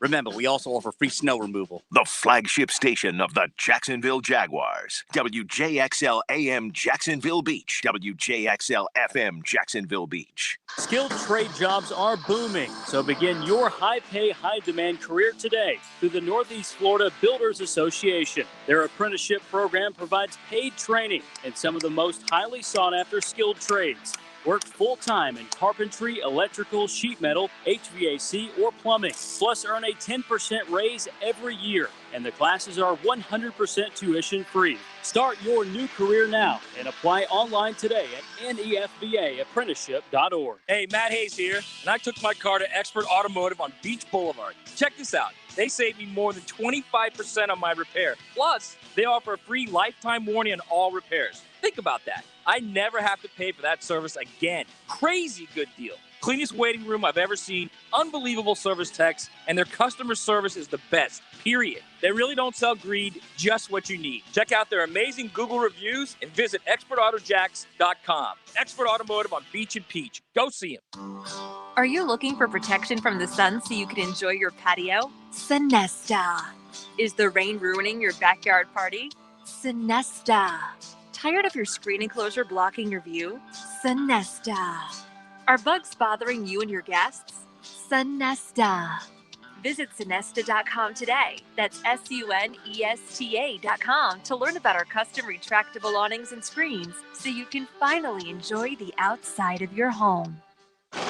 Remember, we also offer free snow removal. The flagship station of the Jacksonville Jaguars. WJXL AM Jacksonville Beach. WJXL FM Jacksonville Beach. Skilled trade jobs are booming, so begin your high-pay, high-demand career today through the Northeast Florida Builders Association. Their apprenticeship program provides paid training in some of the most highly sought-after skilled trades. Work full-time in carpentry, electrical, sheet metal, HVAC, or plumbing. Plus, earn a 10% raise every year. And the classes are 100% tuition-free. Start your new career now and apply online today at nefbaapprenticeship.org. Hey, Matt Hayes here, and I took my car to Expert Automotive on Beach Boulevard. Check this out. They saved me more than 25% on my repair. Plus, they offer a free lifetime warranty on all repairs. Think about that. I never have to pay for that service again. Crazy good deal. Cleanest waiting room I've ever seen, unbelievable service techs, and their customer service is the best, period. They really don't sell greed, just what you need. Check out their amazing Google reviews and visit expertautojacks.com. Expert Automotive on Beach and Peach. Go see them. Are you looking for protection from the sun so you can enjoy your patio? Sinesta. Is the rain ruining your backyard party? Sinesta. Tired of your screen enclosure blocking your view? Sinesta. Are bugs bothering you and your guests? Sinesta. Visit Sinesta.com today. That's SUNESTA.com to learn about our custom retractable awnings and screens so you can finally enjoy the outside of your home.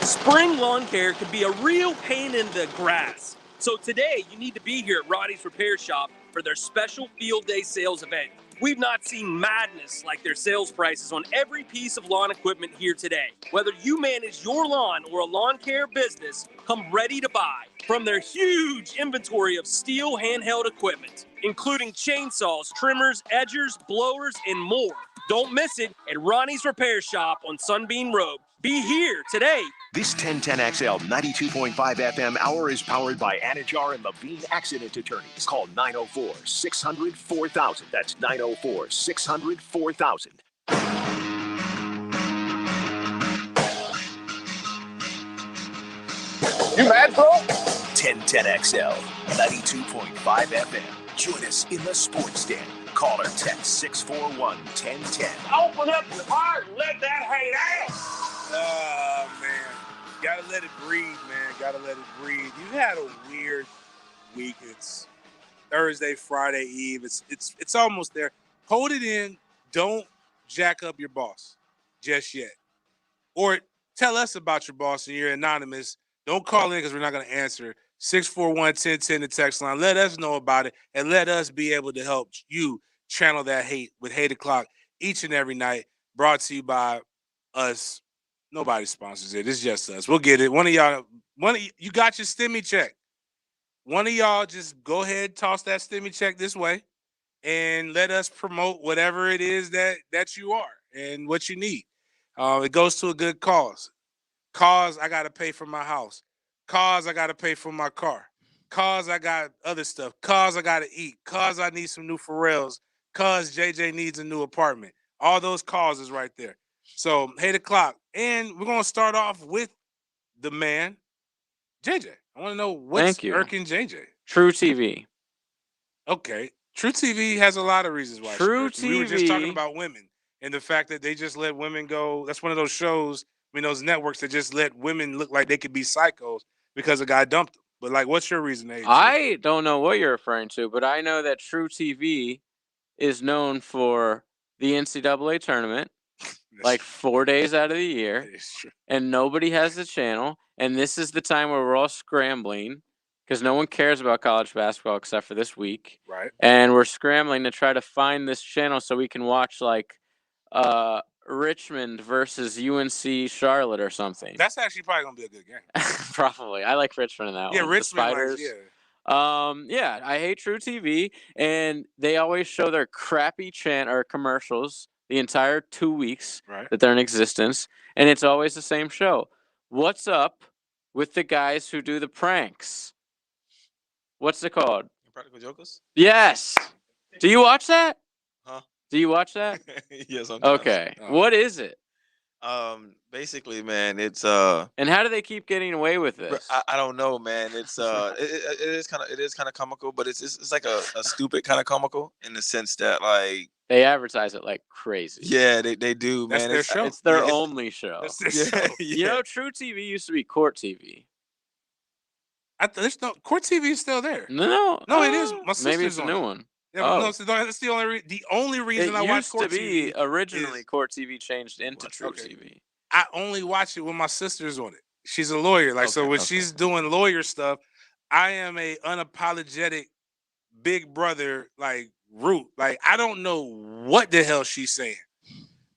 Spring lawn care can be a real pain in the grass. So today, you need to be here at Roddy's Repair Shop for their special field day sales event. We've not seen madness like their sales prices on every piece of lawn equipment here today. Whether you manage your lawn or a lawn care business, come ready to buy from their huge inventory of Stihl handheld equipment, including chainsaws, trimmers, edgers, blowers, and more. Don't miss it at Ronnie's Repair Shop on Sunbeam Road. Be here today. This 1010XL 92.5 FM hour is powered by Anajar and Levine Accident Attorneys. Call 904-600-4000. That's 904-600-4000. You mad, bro? 1010XL 92.5 FM. Join us in the Sports Den. Call or text 641-1010. Open up your heart and let that hate out. Oh, man. Gotta let it breathe, man. Gotta let it breathe. You've had a weird week. It's Thursday, Friday Eve. It's almost there. Hold it in. Don't jack up your boss just yet. Or tell us about your boss and you're anonymous. Don't call in because we're not going to answer. 641-1010, the text line. Let us know about it and let us be able to help you channel that hate with Hate O'Clock each and every night. Brought to you by us. Nobody sponsors it. It's just us. We'll get it. One of you got your stimmy check. One of y'all just go ahead, toss that stimmy check this way, and let us promote whatever it is that you are and what you need. It goes to a good cause. Cause I got to pay for my house. Cause I got to pay for my car. Cause I got other stuff. Cause I got to eat. Cause I need some new Pharrells. Cause JJ needs a new apartment. All those causes right there. So, 8 o'clock. And we're going to start off with the man, JJ. I want to know what's irking JJ. True TV. Okay. True TV has a lot of reasons why. True TV. We were just talking about women and the fact that they just let women go. That's one of those shows, those networks that just let women look like they could be psychos because a guy dumped them. But, what's your reason, AJ? I don't know what you're referring to, but I know that True TV is known for the NCAA tournament like 4 days out of the year, and nobody has the channel. And this is the time where we're all scrambling because no one cares about college basketball except for this week. Right. And we're scrambling to try to find this channel so we can watch like Richmond versus UNC Charlotte or something. That's actually probably gonna be a good game. Probably. I like Richmond in that Yeah, one. Richmond, The Spiders. Yeah, I hate True TV, and they always show their crappy commercials the entire 2 weeks that they're in existence, and it's always the same show. What's up with the guys who do the pranks? What's it called? Practical Jokers? Yes. Do you watch that? Huh? Do you watch that? Yeah, sometimes. Okay. What is it? Basically, man, it's And how do they keep getting away with this? I don't know, man. It's it is kind of comical, but it's like a stupid kind of comical in the sense that like They advertise it like crazy. yeah, they do, That's man. their show. It's their only show. That's their Yeah, show. You know, True TV used to be Court TV. There's no Court TV is still there. No, it is. My sister's maybe it's a on new it. one. Yeah, but no, that's the only reason I watch Court It used to be TV. originally Court TV changed into True TV. I only watch it when my sister's on it. She's a lawyer, so when she's doing lawyer stuff, I am a unapologetic big brother root. Like I don't know what the hell she's saying.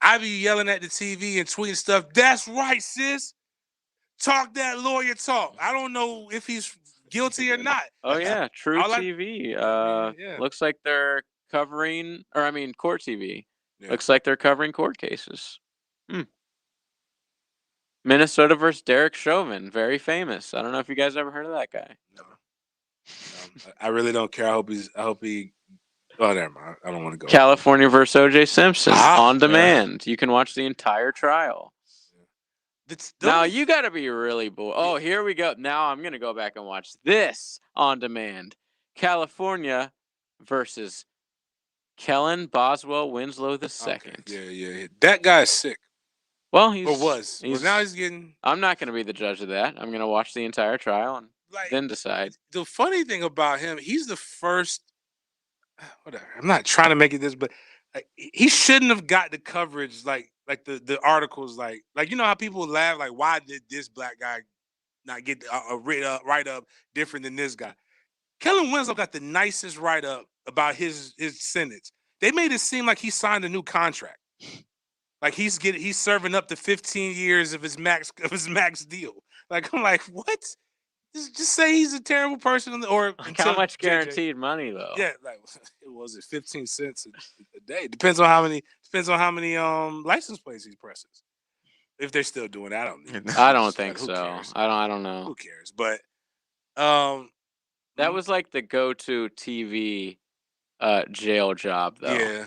I be yelling at the TV and tweeting stuff. That's right, sis. Talk that lawyer talk. I don't know if he's guilty or not. Oh yeah, True All I- TV. Yeah. Looks like they're covering, Court TV. Yeah. Looks like they're covering court cases. Minnesota versus Derek Chauvin, very famous. I don't know if you guys ever heard of that guy. No. I really don't care. I hope he. Oh, never mind. I don't want to go. California versus O.J. Simpson on yeah. demand. You can watch the entire trial. Now you got to be really bored. Oh, here we go. Now I'm gonna go back and watch this on demand. California versus Kellen Boswell Winslow II. Yeah. That guy's sick. Well, now he's getting. I'm not going to be the judge of that. I'm going to watch the entire trial and then decide. The funny thing about him, he's the first. Whatever. I'm not trying to make it this, but he shouldn't have got the coverage like the articles like you know how people laugh like why did this black guy not get a write up different than this guy? Kellen Winslow got the nicest write up about his sentence. They made it seem like he signed a new contract. Like he's serving up to 15 years of his max deal. Like I'm like, what? Just say he's a terrible person, or How much guaranteed money though? Yeah, like it was 15 cents a day. Depends on how many license plates he presses. If they're still doing that, I don't think who so. cares? I don't know. Who cares? But that was like the go-to TV jail job though. Yeah.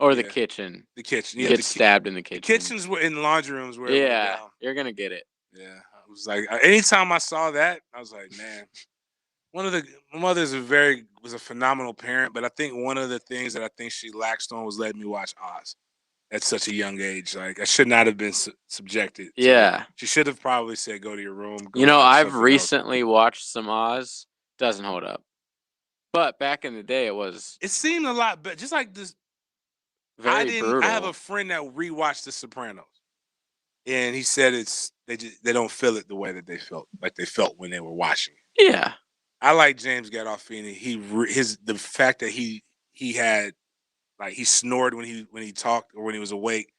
Or the kitchen. The kitchen. You Yeah, get stabbed in the kitchen. Kitchens were in laundry rooms where Yeah, you're gonna get it. Yeah, I was like, anytime I saw that, I was like, man. My mother was a phenomenal parent, but I think one of the things that I think she laxed on was letting me watch Oz at such a young age. Like I should not have been subjected. to Yeah. that. She should have probably said, "Go to your room." You know, watch I've something else." recently watched some Oz. Doesn't hold up. But back in the day, it was It seemed a lot better. Just like this. very brutal. I have a friend that rewatched The Sopranos, and he said they don't feel it the way that they felt when they were watching it. Yeah. I like James Gandolfini. The fact that he had like he snored when he talked or when he was awake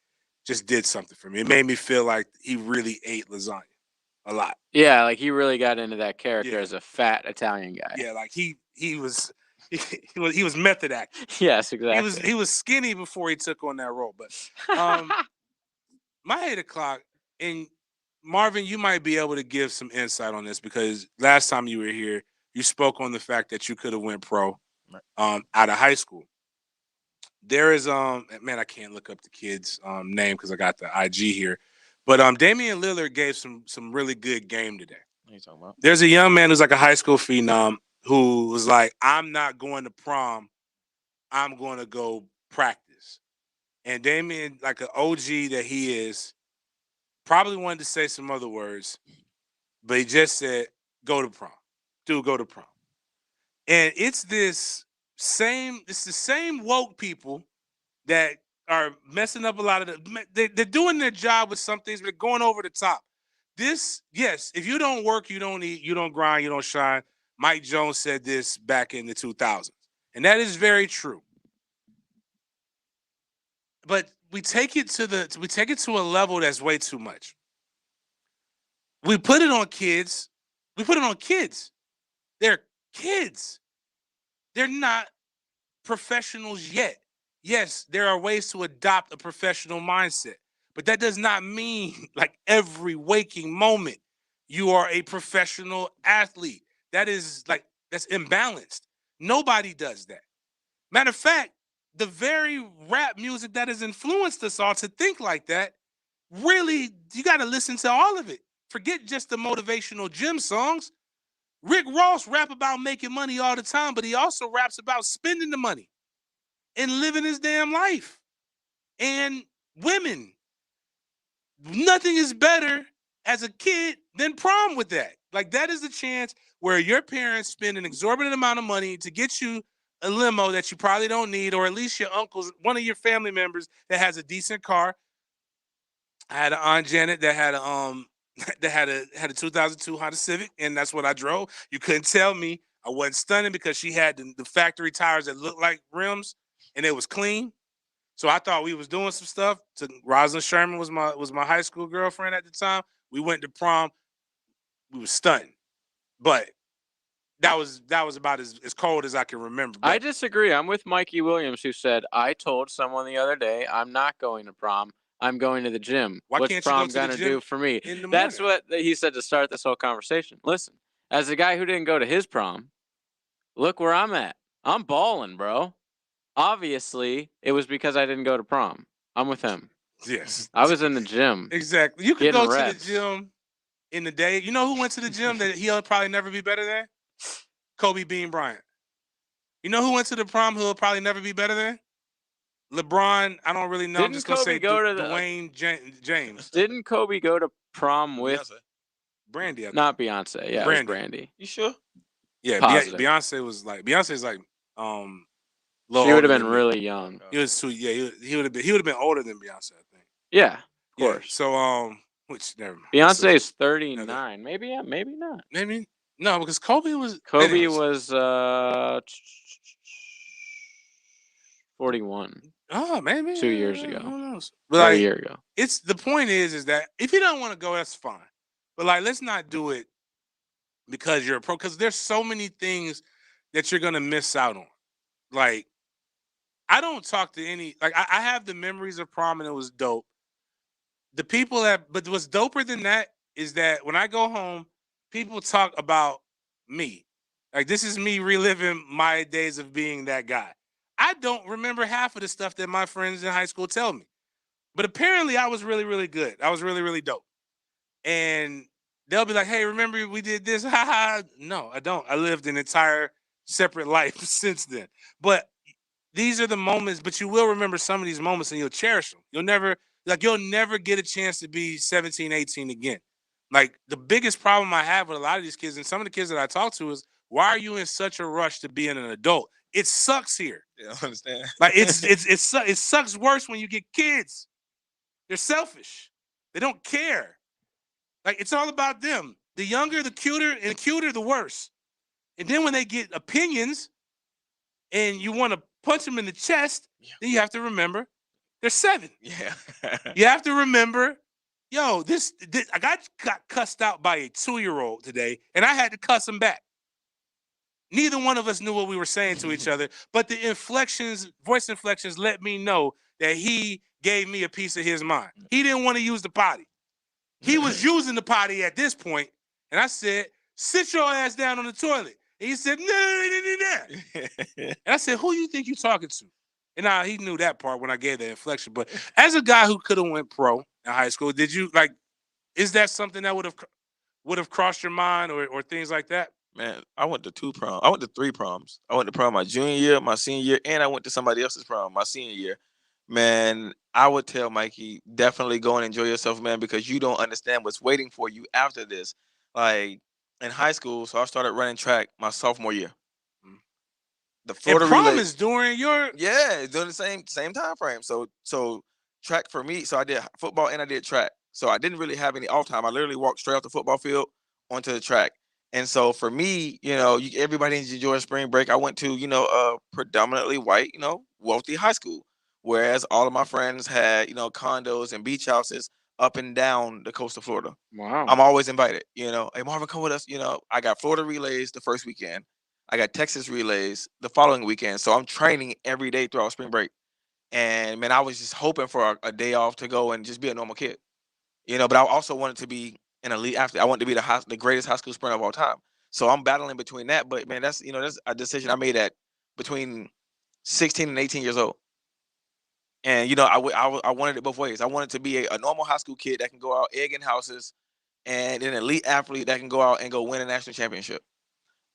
just did something for me. It made me feel like he really ate lasagna a lot. Yeah, like he really got into that character as a fat Italian guy. Yeah, like he was method acting. Yes, exactly. He was skinny before he took on that role. But my 8 o'clock, and Marvin, you might be able to give some insight on this because last time you were here, you spoke on the fact that you could have went pro out of high school. There is man, I can't look up the kid's name because I got the IG here. But Damian Lillard gave some really good game today. What are you talking about? There's a young man who's like a high school phenom who was like, I'm not going to prom. I'm going to go practice. And Damian, like an OG that he is, probably wanted to say some other words, but he just said, go to prom. Dude, go to prom. And it's the same woke people that are messing up a lot of they're doing their job with some things, but they're going over the top. Yes, if you don't work, you don't eat, you don't grind, you don't shine. Mike Jones said this back in the 2000s, and that is very true. But we take it to a level that's way too much. We put it on kids. They're kids. They're not professionals yet. Yes, there are ways to adopt a professional mindset, but that does not mean like every waking moment you are a professional athlete. That's imbalanced. Nobody does that. Matter of fact, the very rap music that has influenced us all to think like that, really, you got to listen to all of it. Forget just the motivational gym songs. Rick Ross rap about making money all the time, but he also raps about spending the money and living his damn life. And women, nothing is better as a kid than prom with that. Like, that is the chance where your parents spend an exorbitant amount of money to get you a limo that you probably don't need, or at least your uncle's, one of your family members that has a decent car. I had an Aunt Janet that had a 2002 Honda Civic, and that's what I drove. You couldn't tell me I wasn't stunning because she had the factory tires that looked like rims, and it was clean. So I thought we was doing some stuff. Rosalind Sherman was my high school girlfriend at the time. We went to prom. We was stunned, but that was about as cold as I can remember. I disagree. I'm with Mikey Williams, who said, I told someone the other day, I'm not going to prom. I'm going to the gym. Why What's can't you go prom to the gonna gym do for me? in the That's morning? what he said to start this whole conversation. Listen, as a guy who didn't go to his prom, look where I'm at. I'm balling, bro. Obviously, it was because I didn't go to prom. I'm with him. Yes. I was in the gym. Exactly. You could getting go to the reps. gym in the day. You know who went to the gym that he'll probably never be better than? Kobe Bean Bryant. You know who went to the prom who'll probably never be better than? LeBron. I don't really know. I'm Didn't just gonna Kobe say go to the- Dwayne James. Didn't Kobe go to prom with Brandy? Not Beyonce. Yeah, it was Brandy. You sure? Yeah, Positive. Beyonce's like She would have been really young. He was too. Yeah, he would have been older than Beyonce, I think. Yeah, of Yeah, course. so which never mind. Beyonce is 39. Maybe yeah, maybe not. Maybe no, because Kobe was. Kobe anyways. was 41. Oh, maybe 2 years ago. Who knows? Or But a year ago. It's the point is that if you don't want to go, that's fine. But like, let's not do it because you're a pro. Because there's so many things that you're gonna miss out on. Like, I don't talk to any. Like, I have the memories of prom and it was dope. The people but what's doper than that is that when I go home, people talk about me. Like, this is me reliving my days of being that guy. I don't remember half of the stuff that my friends in high school tell me. But apparently I was really, really good. I was really, really dope. And they'll be like, hey, remember we did this? Ha ha. No, I don't. I lived an entire separate life since then. But these are the moments, but you will remember some of these moments and you'll cherish them. You'll never get a chance to be 17, 18 again. Like, the biggest problem I have with a lot of these kids and some of the kids that I talk to is, why are you in such a rush to being an adult? It sucks here. Yeah, I understand. Like, it sucks worse when you get kids. They're selfish. They don't care. Like, it's all about them. The younger, the cuter, and cuter, the worse. And then when they get opinions and you want to punch them in the chest, then you have to remember they're 7. Yeah. You have to remember, yo, this I got cussed out by a 2-year-old today, and I had to cuss him back. Neither one of us knew what we were saying to each other, but the voice inflections let me know that he gave me a piece of his mind. He didn't want to use the potty. He was using the potty at this point, and I said, sit your ass down on the toilet. And he said, no. And I said, who you think you talking to? And he knew that part when I gave the inflection. But as a guy who could have went pro in high school, did you, like, is that something that would have crossed your mind or things like that? Man, I went to 2 proms. I went to 3 proms. I went to prom my junior year, my senior year, and I went to somebody else's prom my senior year. Man, I would tell Mikey, definitely go and enjoy yourself, man, because you don't understand what's waiting for you after this. Like, in high school, so I started running track my sophomore year. the Florida prom relay is during your during the same time frame. So track for me. So I did football and I did track. So I didn't really have any off time. I literally walked straight off the football field onto the track. And so for me, everybody enjoyed spring break. I went to, a predominantly white, wealthy high school, whereas all of my friends had, condos and beach houses up and down the coast of Florida. Wow. I'm always invited, hey, Marvin, come with us. I got Florida relays the first weekend. I got Texas relays the following weekend. So I'm training every day throughout spring break. And man, I was just hoping for a day off to go and just be a normal kid, but I also wanted to be an elite athlete. I wanted to be the greatest high school sprinter of all time. So I'm battling between that. But man, that's a decision I made at between 16 and 18 years old. And I wanted it both ways. I wanted to be a normal high school kid that can go out egging houses, and an elite athlete that can go out and go win a national championship.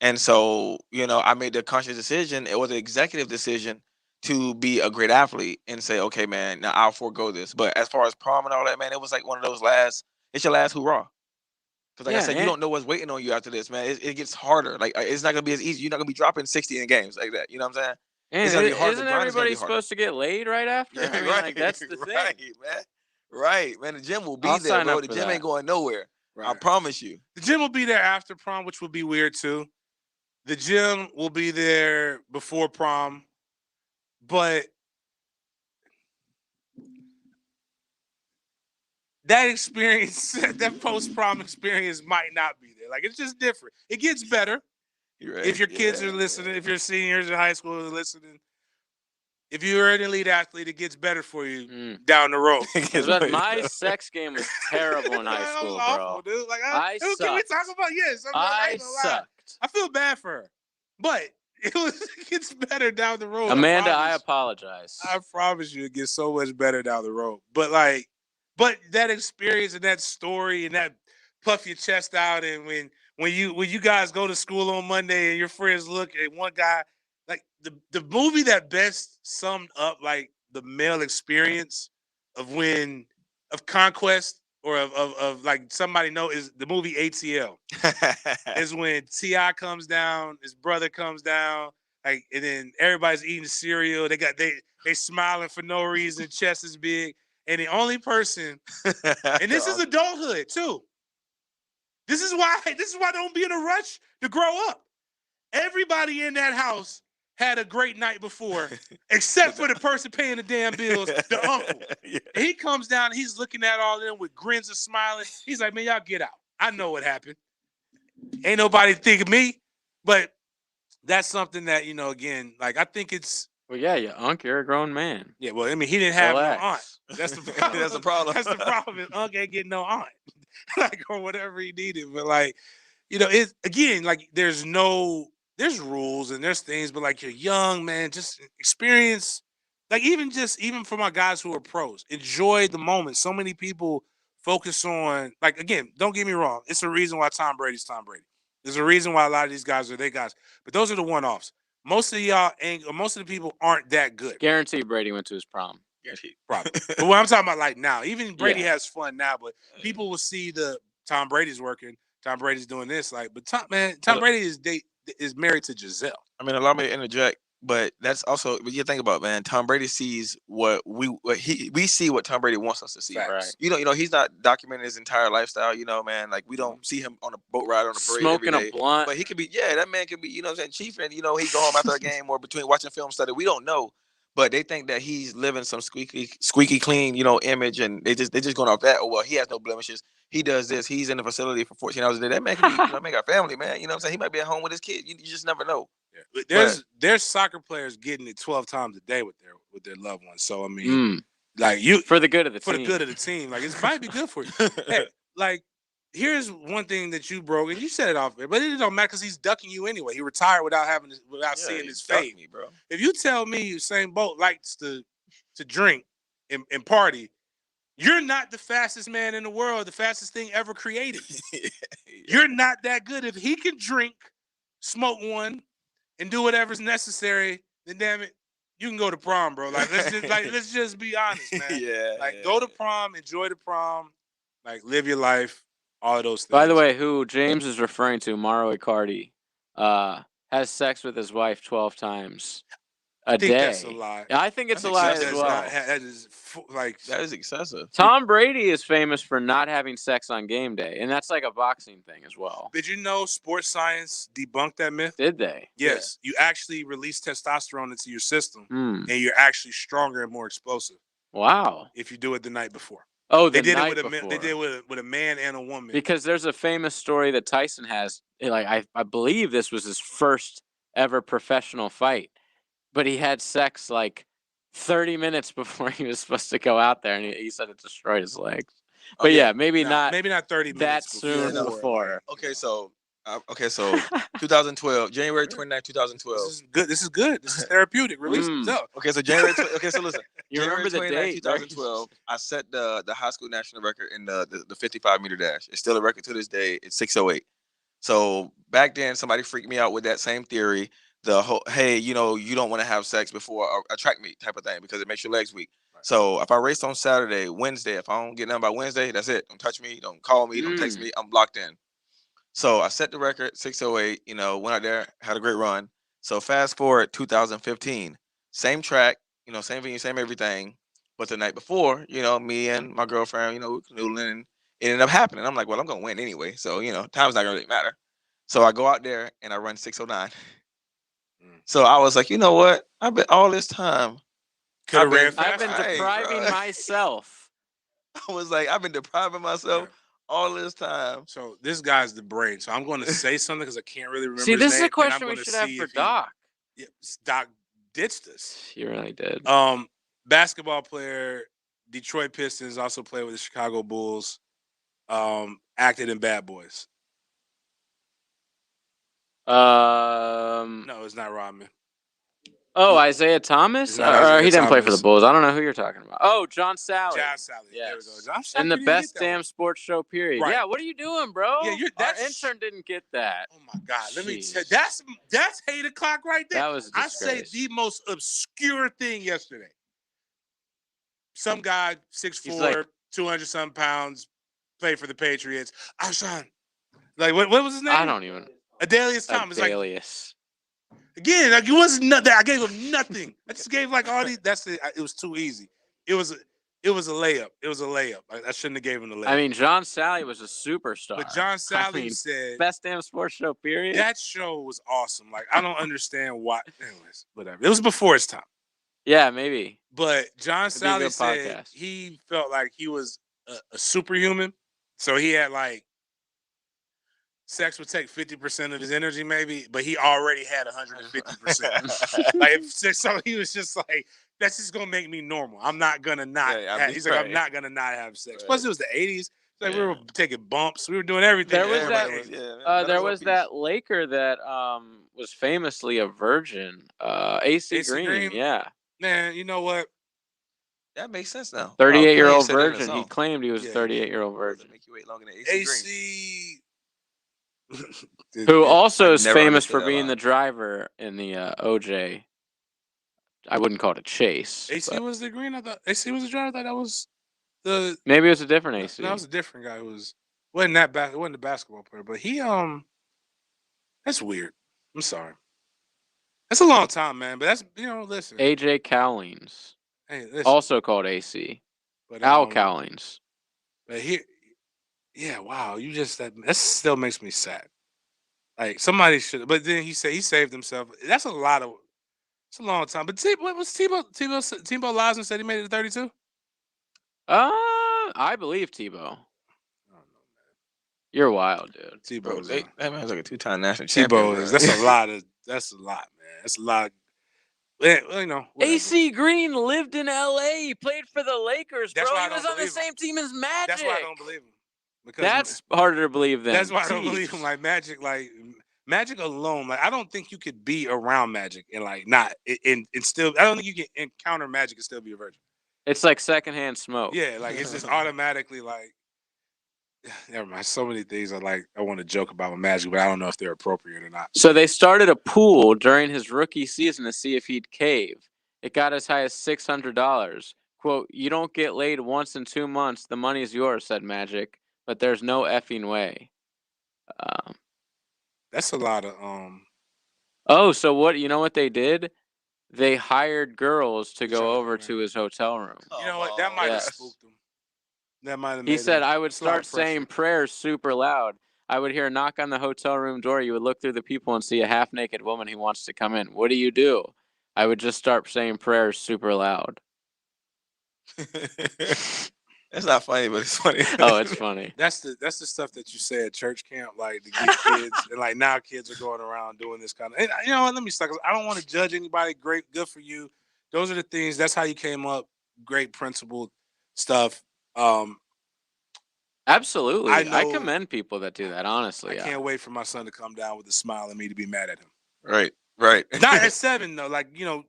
And so, I made the conscious decision. It was an executive decision to be a great athlete and say, okay, man, now I'll forego this. But as far as prom and all that, man, it was like one of those it's your last hoorah. Because like I said, you don't know what's waiting on you after this, man. It gets harder. Like, it's not going to be as easy. You're not going to be dropping 60 in games like that. You know what I'm saying? And It's going to be harder. isn't everybody supposed to get laid right after? I mean, like, that's the thing. Right, man. Right, man. The gym will be I'll there, sign bro. up The for gym that. ain't going nowhere. I promise you. The gym will be there after prom, which will be weird too. The gym will be there before prom, but that experience, that post-prom experience might not be there. Like, it's just different. It gets better. You're right. If your kids are listening, if your seniors in high school are listening, if you're an elite athlete, it gets better for you down the road. But my sex game was terrible in high school, bro. Awful, dude. Like, I can we sucked. talk about I sucked. I feel bad for her, but it gets better down the road. Amanda, I apologize. I promise you, it gets so much better down the road. But that experience and that story and that puff your chest out, and when you guys go to school on Monday and your friends look at one guy, like the movie that best summed up like the male experience of conquest or of like somebody know is the movie ATL. Is when T.I. comes down, his brother comes down, like, and then everybody's eating cereal. They smiling for no reason, chest is big. And the only person, and this is adulthood too. This is why don't be in a rush to grow up. Everybody in that house had a great night before, except for the person paying the damn bills, the uncle. Yeah. He comes down, he's looking at all of them with grins and smiling. He's like, man, y'all get out. I know what happened. Ain't nobody think of me. But that's something that, again, like, I think it's. Well, yeah, your uncle, you're a grown man. Yeah, well, I mean, he didn't have Relax. no aunt. That's the problem. That's the problem. That's the problem. His uncle ain't getting no aunt, like, or whatever he needed. But like, it's again, like, there's rules and there's things, but like, you're young, man, just experience. Like, even for my guys who are pros, enjoy the moment. So many people focus on, like, again, don't get me wrong. It's a reason why Tom Brady's Tom Brady. There's a reason why a lot of these guys are their guys. But those are the one-offs. Most of the people aren't that good. Guarantee Brady went to his prom. Guaranteed, probably. But what I'm talking about, like, now, even Brady has fun now, but people will see the Tom Brady's working, Tom Brady's doing this, like, but Tom Brady is married to Giselle. I mean, allow me to interject, but that's also what you think about, man. Tom Brady sees we see what Tom Brady wants us to see. Right. He's not documenting his entire lifestyle. Man, like, we don't see him on a boat ride on a parade smoking every day. a blunt. But he could be, that man could be, chief, and he go home after a game or between watching film study. We don't know, but they think that he's living some squeaky clean, image, and they just going off that. Oh, well, he has no blemishes. He does this. He's in the facility for 14 hours a day. That man could be, man got family, man. You know what I'm saying? He might be at home with his kid. You just never know. Yeah. There's soccer players getting it 12 times a day with their loved ones. So I mean, like, for the good of the team. For the good of the team. Like, it might be good for you. Hey, like, here's one thing that you broke, and you said it off there, but it don't matter because he's ducking you anyway. He retired without seeing his fame, bro. If you tell me Usain Bolt likes to drink and party, you're not the fastest man in the world, the fastest thing ever created. You're not that good. If he can drink, smoke one, and do whatever's necessary, then damn it, you can go to prom, bro. Like, let's just be honest, man. Go to prom, enjoy the prom, like, live your life, all of those things. By the way, who James is referring to, Mauro Icardi, has sex with his wife 12 times a I think day. that's a lie. I think it's That's a lie excessive. as well. That is like That is excessive. Tom Brady is famous for not having sex on game day, and that's like a boxing thing as well. Did you know sports science debunked that myth? Did they? Yes. You actually release testosterone into your system, Hmm. and you're actually stronger and more explosive Wow. if you do it the night before. Oh, They the did it night with before. they did it with a man and a woman. Because there's a famous story that Tyson has. Like I believe this was his first ever professional fight, but he had sex like 30 minutes before he was supposed to go out there, and he said it destroyed his legs. But yeah, maybe not 30 that minutes soon before. Okay, so 2012, January 29th, 2012. This is good. This is good. This is therapeutic. Release it up. Okay, so January. Okay, so listen. You January remember the 29th, date, right? 2012. I set the high school national record in the 55-meter dash. It's still a record to this day. It's 6:08. So back then, somebody freaked me out with that same theory. The whole, hey, you don't want to have sex before a track meet type of thing because it makes your legs weak. So if I raced on Saturday, Wednesday, if I don't get done by Wednesday, that's it. Don't touch me. Don't call me. Don't text me. I'm blocked in. So I set the record 6:08. Went out there, had a great run. So fast forward 2015, same track, same venue, same everything. But the night before, me and my girlfriend, we canoodling, and it ended up happening. I'm like, well, I'm gonna win anyway. So time's not gonna really matter. So I go out there and I run 6:09. So I was like, you know what? I've been all this time. I've been depriving myself. I was like, I've been depriving myself all this time. So this guy's the brain. So I'm going to say something because I can't really remember. See, his this is name, a question we should have for Doc. Doc ditched us. He really did. Basketball player, Detroit Pistons, also played with the Chicago Bulls. Acted in Bad Boys. No, it's not Rodman. Oh, Isaiah Thomas? It's not Isaiah He didn't play for Thomas. the Bulls. I don't know who you're talking about. Oh, John Sally. John Sally. Yes. There we go. I'm shocked And the you didn't best get that damn sports show period. Right. Yeah, what are you doing, bro? Yeah, Our intern didn't get that. Oh my God! Let me Jeez. tell you, that's 8 o'clock right there. That was a I say disgrace. the most obscure thing yesterday. Some guy, 6'4", like- 200-something pounds, played for the Patriots. Ashan, like what was his name? I don't even. Adelius Thomas. Like, Adelius. again, like it wasn't nothing. I gave him nothing. I just gave like all these. It was too easy. It was a layup. It was a layup. I shouldn't have gave him the layup. I mean, John Sally was a superstar. But John Sally said best damn sports show period. that show was awesome. Like I don't understand why. Anyways, whatever. It was before his time. Yeah, maybe. But John It'd be a Sally good said podcast. he felt like he was a superhuman. So he had like sex would take 50% of his energy, maybe, but he already had 150%. Like, so he was just like, that's just gonna make me normal. I'm not gonna not. He's like, I'm not gonna not have sex. Plus, it was the '80s. Like we were taking bumps. We were doing everything. There was Everybody there was that Laker that was famously a virgin. AC Green. Yeah. Man, you know what? That makes sense now. 38-year-old Said that in a virgin. He song. claimed he was a 38-year-old virgin. Make you wait longer than AC Green. Who also I is never famous for understood that being line. the driver in the OJ. I wouldn't call it a chase. AC but was the green. I thought AC was the driver. I thought that was the. maybe it was a different AC. That was a different guy. Who wasn't the basketball player, but he that's weird. I'm sorry. That's a long time, man. But that's listen. AJ Cowlings. Hey, listen. Also called AC. But, Al Cowlings. But here, yeah, wow. You just that still makes me sad. Like somebody should. But then he said he saved himself. That's a lot of. It's a long time. But what was Tebow? Tebow Lawson said he made it to 32. I believe Tebow. You're wild, dude. Bro, Tebow. that man's like a 2-time national champion. Tebow is. That's a lot of. That's a lot, man. That's a lot. Well, whatever. AC Green lived in LA. He played for the Lakers, That's bro. why I He was don't on the believe him. same team as Magic. That's why I don't believe him. Because That's harder to believe than. that's why I don't Teeth. believe him. Like Magic alone. Like I don't think you could be around Magic and like not and still. I don't think you can encounter Magic and still be a virgin. It's like secondhand smoke. Yeah, like it's just automatically like. Never mind. So many things I want to joke about with Magic, but I don't know if they're appropriate or not. So they started a pool during his rookie season to see if he'd cave. It got as high as $600. Quote, "You don't get laid once in 2 months. The money's yours," said Magic, but there's no effing way. That's a lot of Oh, so what? You know what they did? They hired girls to go over to his hotel room. You know what? That might have Yes. spooked him. That might have made He said, him. I would It's a lot start of pressure. saying prayers super loud. I would hear a knock on the hotel room door. You would look through the people and see a half-naked woman who wants to come in. What do? I would just start saying prayers super loud. That's not funny, but it's funny. Oh, it's funny. That's the stuff that you say at church camp, like to get kids, and like now kids are going around doing this kind of. And you know what? Let me stop. I don't want to judge anybody. Great, good for you. Those are the things. That's how you came up. Great principled stuff. Absolutely. I I know- commend people that do that, honestly. I can't wait for my son to come down with a smile and me to be mad at him. Right. Not at 7 though. Like, you know,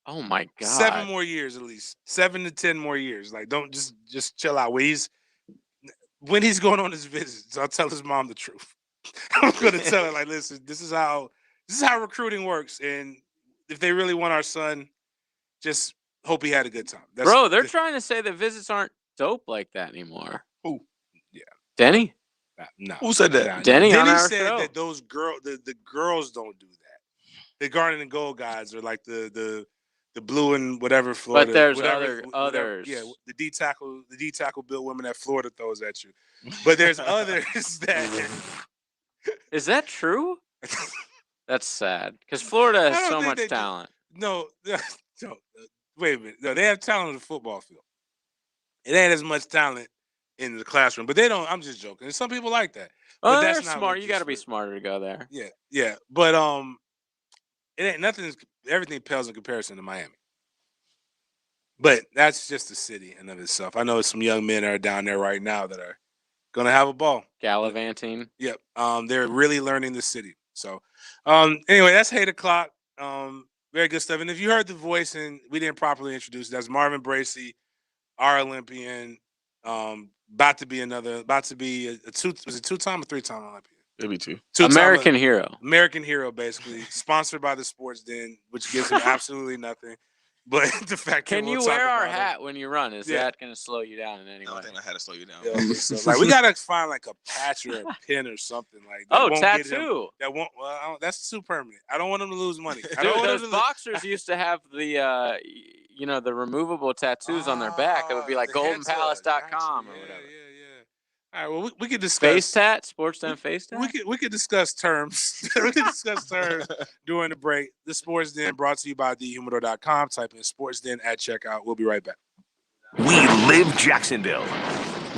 Oh my God. 7 more years at least. 7 to 10 more years. Like, don't just chill out. When he's going on his visits, I'll tell his mom the truth. I'm gonna tell her, like, listen, this is how recruiting works. And if they really want our son, just hope he had a good time. Bro, they're trying to say that visits aren't dope like that anymore. Who? Yeah. Denny? No. Who said that? Nah, Denny on our said show. that those the girls don't do that. The Garden and Gold guys are like the blue and whatever Florida. But there's whatever, others. Yeah, the D tackle built women that Florida throws at you. But there's others that. Is that true? That's sad. Because Florida I has don't so think much they do. talent. No, wait a minute. No, they have talent on the football field. It ain't as much talent in the classroom, but they don't. I'm just joking. There's some people like that. Oh, But they're that's not smart. what You got to be smarter to go there. Yeah. But it ain't nothing. Everything pales in comparison to Miami. But that's just the city in of itself. I know some young men are down there right now that are gonna have a ball. Gallivanting. Yep. They're really learning the city. So, anyway, that's 8 o'clock. Very good stuff. And if you heard the voice and we didn't properly introduce, that's Marvin Bracey, our Olympian. About to be a two-time or three-time Olympian? Maybe two. American hero. American hero, basically. Sponsored by the Sports Den, which gives him absolutely nothing. But the fact that Can we'll you talk wear our about hat when you run? Is Yeah. that going to slow you down in any way? I don't think I had to slow you down. it. So, like, we gotta find like a patch or a pin or something like that. Oh, won't get him- tattoo. That won't. Well, that's too permanent. I don't want him to lose money. I Dude, don't want him those to boxers used to have the, the removable tattoos on their back. It would be like goldenpalace.com or whatever. All right. Well, we could discuss Face tat? SportsDen face tat? We could discuss terms. We could discuss terms during the break. The Sports Den brought to you by thehumidor.com. Type in Sports Den at checkout. We'll be right back. We live Jacksonville.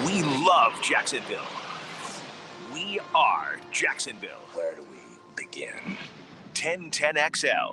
We love Jacksonville. We are Jacksonville. Where do we begin? 1010XL.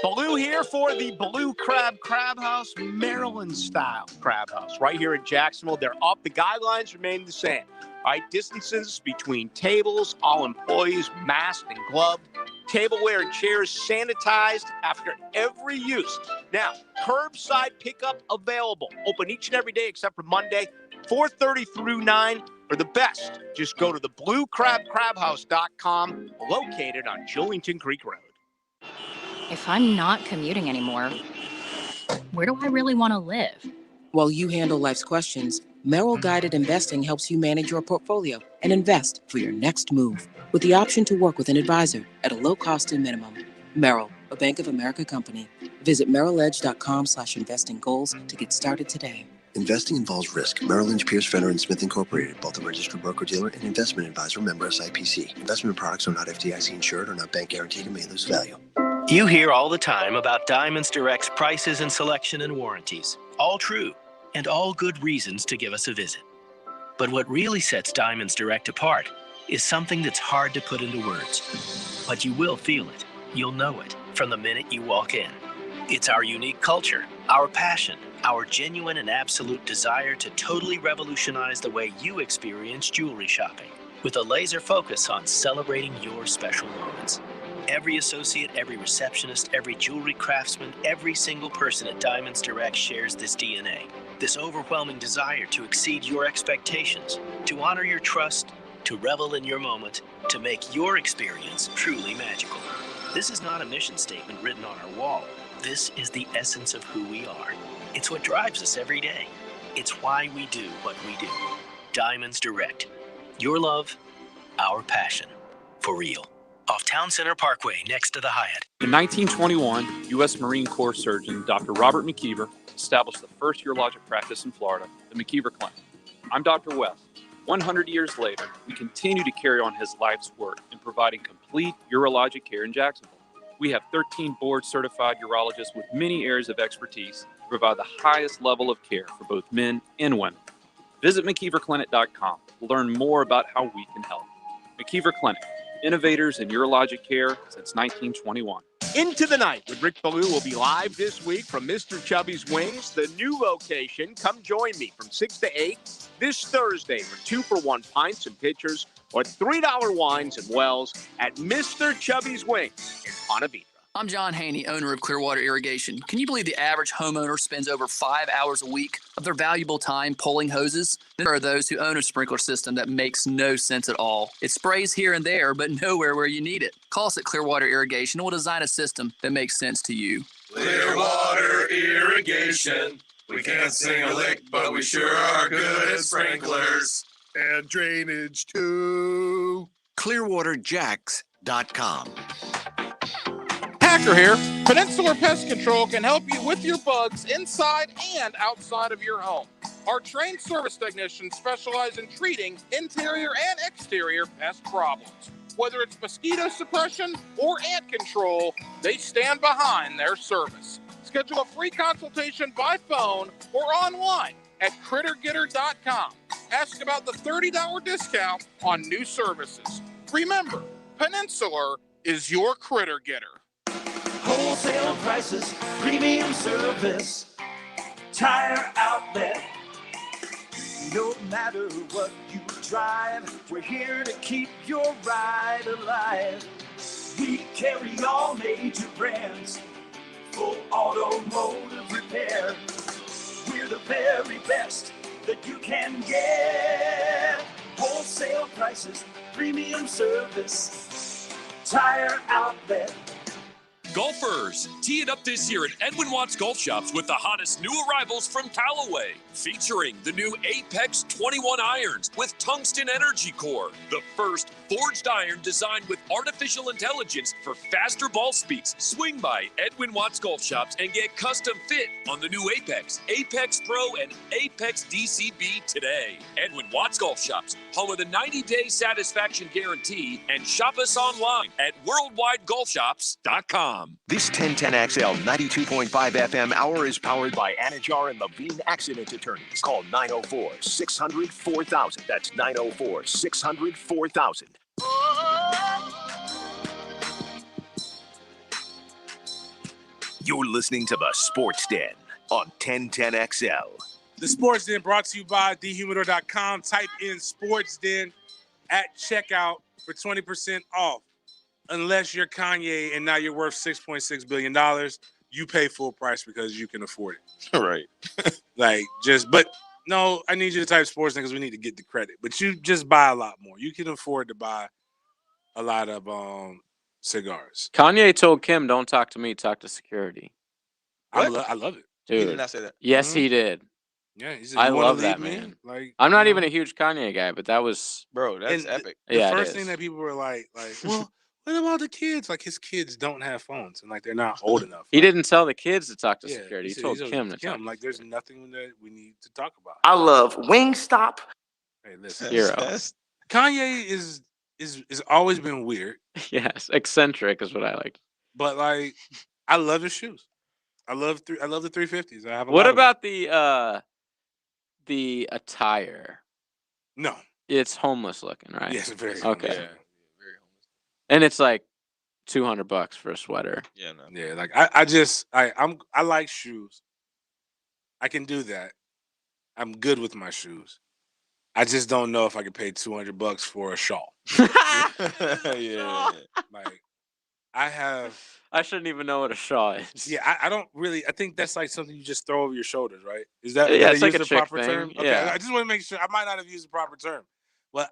Blue here for the Blue Crab House, Maryland style crab house. Right here in Jacksonville, they're up. The guidelines remain the same. All right, distances between tables, all employees masked and gloved. Tableware and chairs sanitized after every use. Now, curbside pickup available. Open each and every day except for Monday, 4:30 through 9. For the best, just go to the bluecrabcrabhouse.com, located on Jillington Creek Road. If I'm not commuting anymore, where do I really want to live? While you handle life's questions, Merrill Guided Investing helps you manage your portfolio and invest for your next move with the option to work with an advisor at a low cost and minimum. Merrill, a Bank of America company. Visit merrilledge.com/investing goals to get started today. Investing involves risk. Merrill Lynch, Pierce, Fenner & Smith Incorporated, both a registered broker-dealer and investment advisor, member SIPC. Investment products are not FDIC insured or not bank guaranteed and may lose value. You hear all the time about Diamonds Direct's prices and selection and warranties. All true, and all good reasons to give us a visit. But what really sets Diamonds Direct apart is something that's hard to put into words. But you will feel it. You'll know it from the minute you walk in. It's our unique culture, our passion, our genuine and absolute desire to totally revolutionize the way you experience jewelry shopping, with a laser focus on celebrating your special moments. Every associate, every receptionist, every jewelry craftsman, every single person at Diamonds Direct shares this DNA, this overwhelming desire to exceed your expectations, to honor your trust, to revel in your moment, to make your experience truly magical. This is not a mission statement written on our wall. This is the essence of who we are. It's what drives us every day. It's why we do what we do. Diamonds Direct. Your love, our passion. For real. off Town Center Parkway next to the Hyatt. In 1921, U.S. Marine Corps surgeon Dr. Robert McKeever established the first urologic practice in Florida, the McKeever Clinic. I'm Dr. West. 100 years later, we continue to carry on his life's work in providing complete urologic care in Jacksonville. We have 13 board-certified urologists with many areas of expertise to provide the highest level of care for both men and women. Visit McKeeverClinic.com to learn more about how we can help. McKeever Clinic, innovators in urologic care since 1921. Into the Night with Rick Ballou will be live this week from Mr. Chubby's Wings, the new location. Come join me from 6 to 8 this Thursday for 2-for-1 pints and pitchers or $3 wines and wells at Mr. Chubby's Wings in Ponte Vedra. I'm John Haney, owner of Clearwater Irrigation. Can you believe the average homeowner spends over 5 hours a week of their valuable time pulling hoses? Then there are those who own a sprinkler system that makes no sense at all. It sprays here and there, but nowhere where you need it. Call us at Clearwater Irrigation and we'll design a system that makes sense to you. Clearwater Irrigation. We can't sing a lick, but we sure are good at sprinklers. And drainage too. ClearwaterJacks.com. Hacker here. Peninsular Pest Control can help you with your bugs inside and outside of your home. Our trained service technicians specialize in treating interior and exterior pest problems. Whether it's mosquito suppression or ant control, they stand behind their service. Schedule a free consultation by phone or online at crittergetter.com. Ask about the $30 discount on new services. Remember, Peninsular is your critter getter. Wholesale prices, premium service, tire outlet. No matter what you drive, we're here to keep your ride alive. We carry all major brands, full automotive repair. We're the very best that you can get. Wholesale prices, premium service, tire outlet. Golfers, tee it up this year at Edwin Watts Golf Shops with the hottest new arrivals from Callaway, featuring the new Apex 21 irons with tungsten energy core, the first forged iron designed with artificial intelligence for faster ball speeds. Swing by Edwin Watts Golf Shops and get custom fit on the new Apex, Apex Pro, and Apex DCB today. Edwin Watts Golf Shops, home of the 90-day satisfaction guarantee, and shop us online at worldwidegolfshops.com. This 1010XL 92.5 FM hour is powered by Anajar and Levine Accident Attorneys. Call 904-600-4000. That's 904-600-4000. You're listening to the Sports Den on 1010XL. The Sports Den brought to you by thehumidor.com. Type in Sports Den at checkout for 20% off. Unless you're Kanye and now you're worth $6.6 billion, you pay full price because you can afford it. Right. But no, I need you to type Sports Den because we need to get the credit. But you just buy a lot more. You can afford to buy a lot of cigars. Kanye told Kim, "Don't talk to me, talk to security." I love it. Dude. He did not say that. Yes, he did. Yeah, he said, I "You wanna love that, leave me?" man. Like, I'm not even a huge Kanye guy, but that was that's And epic. The Yeah, it first is. thing that people were like, well, what about the kids? Like, his kids don't have phones, and like they're not old enough. He didn't tell the kids to talk to Yeah, security. He said- told said Kim to talk. like, there's nothing that we need to talk about. I love Wingstop. Hey, listen, Hero. Kanye is always been weird, Yes, eccentric is what I like. but like, I love his shoes. I love the 350s. I have. What lot of them. about the attire? No, it's homeless looking, right? Yes, very okay. homeless. And it's like $200 for a sweater. Yeah, no. Yeah, like I like shoes. I can do that. I'm good with my shoes. I just don't know if I could pay $200 for a shawl. Yeah. Like, I shouldn't even know what a shawl is. Yeah, I don't really. I think that's like something you just throw over your shoulders, right? Is that Yeah, did it's I like use a the chick proper thing. term? Okay, Yeah. I just want to make sure. I might not have used the proper term, but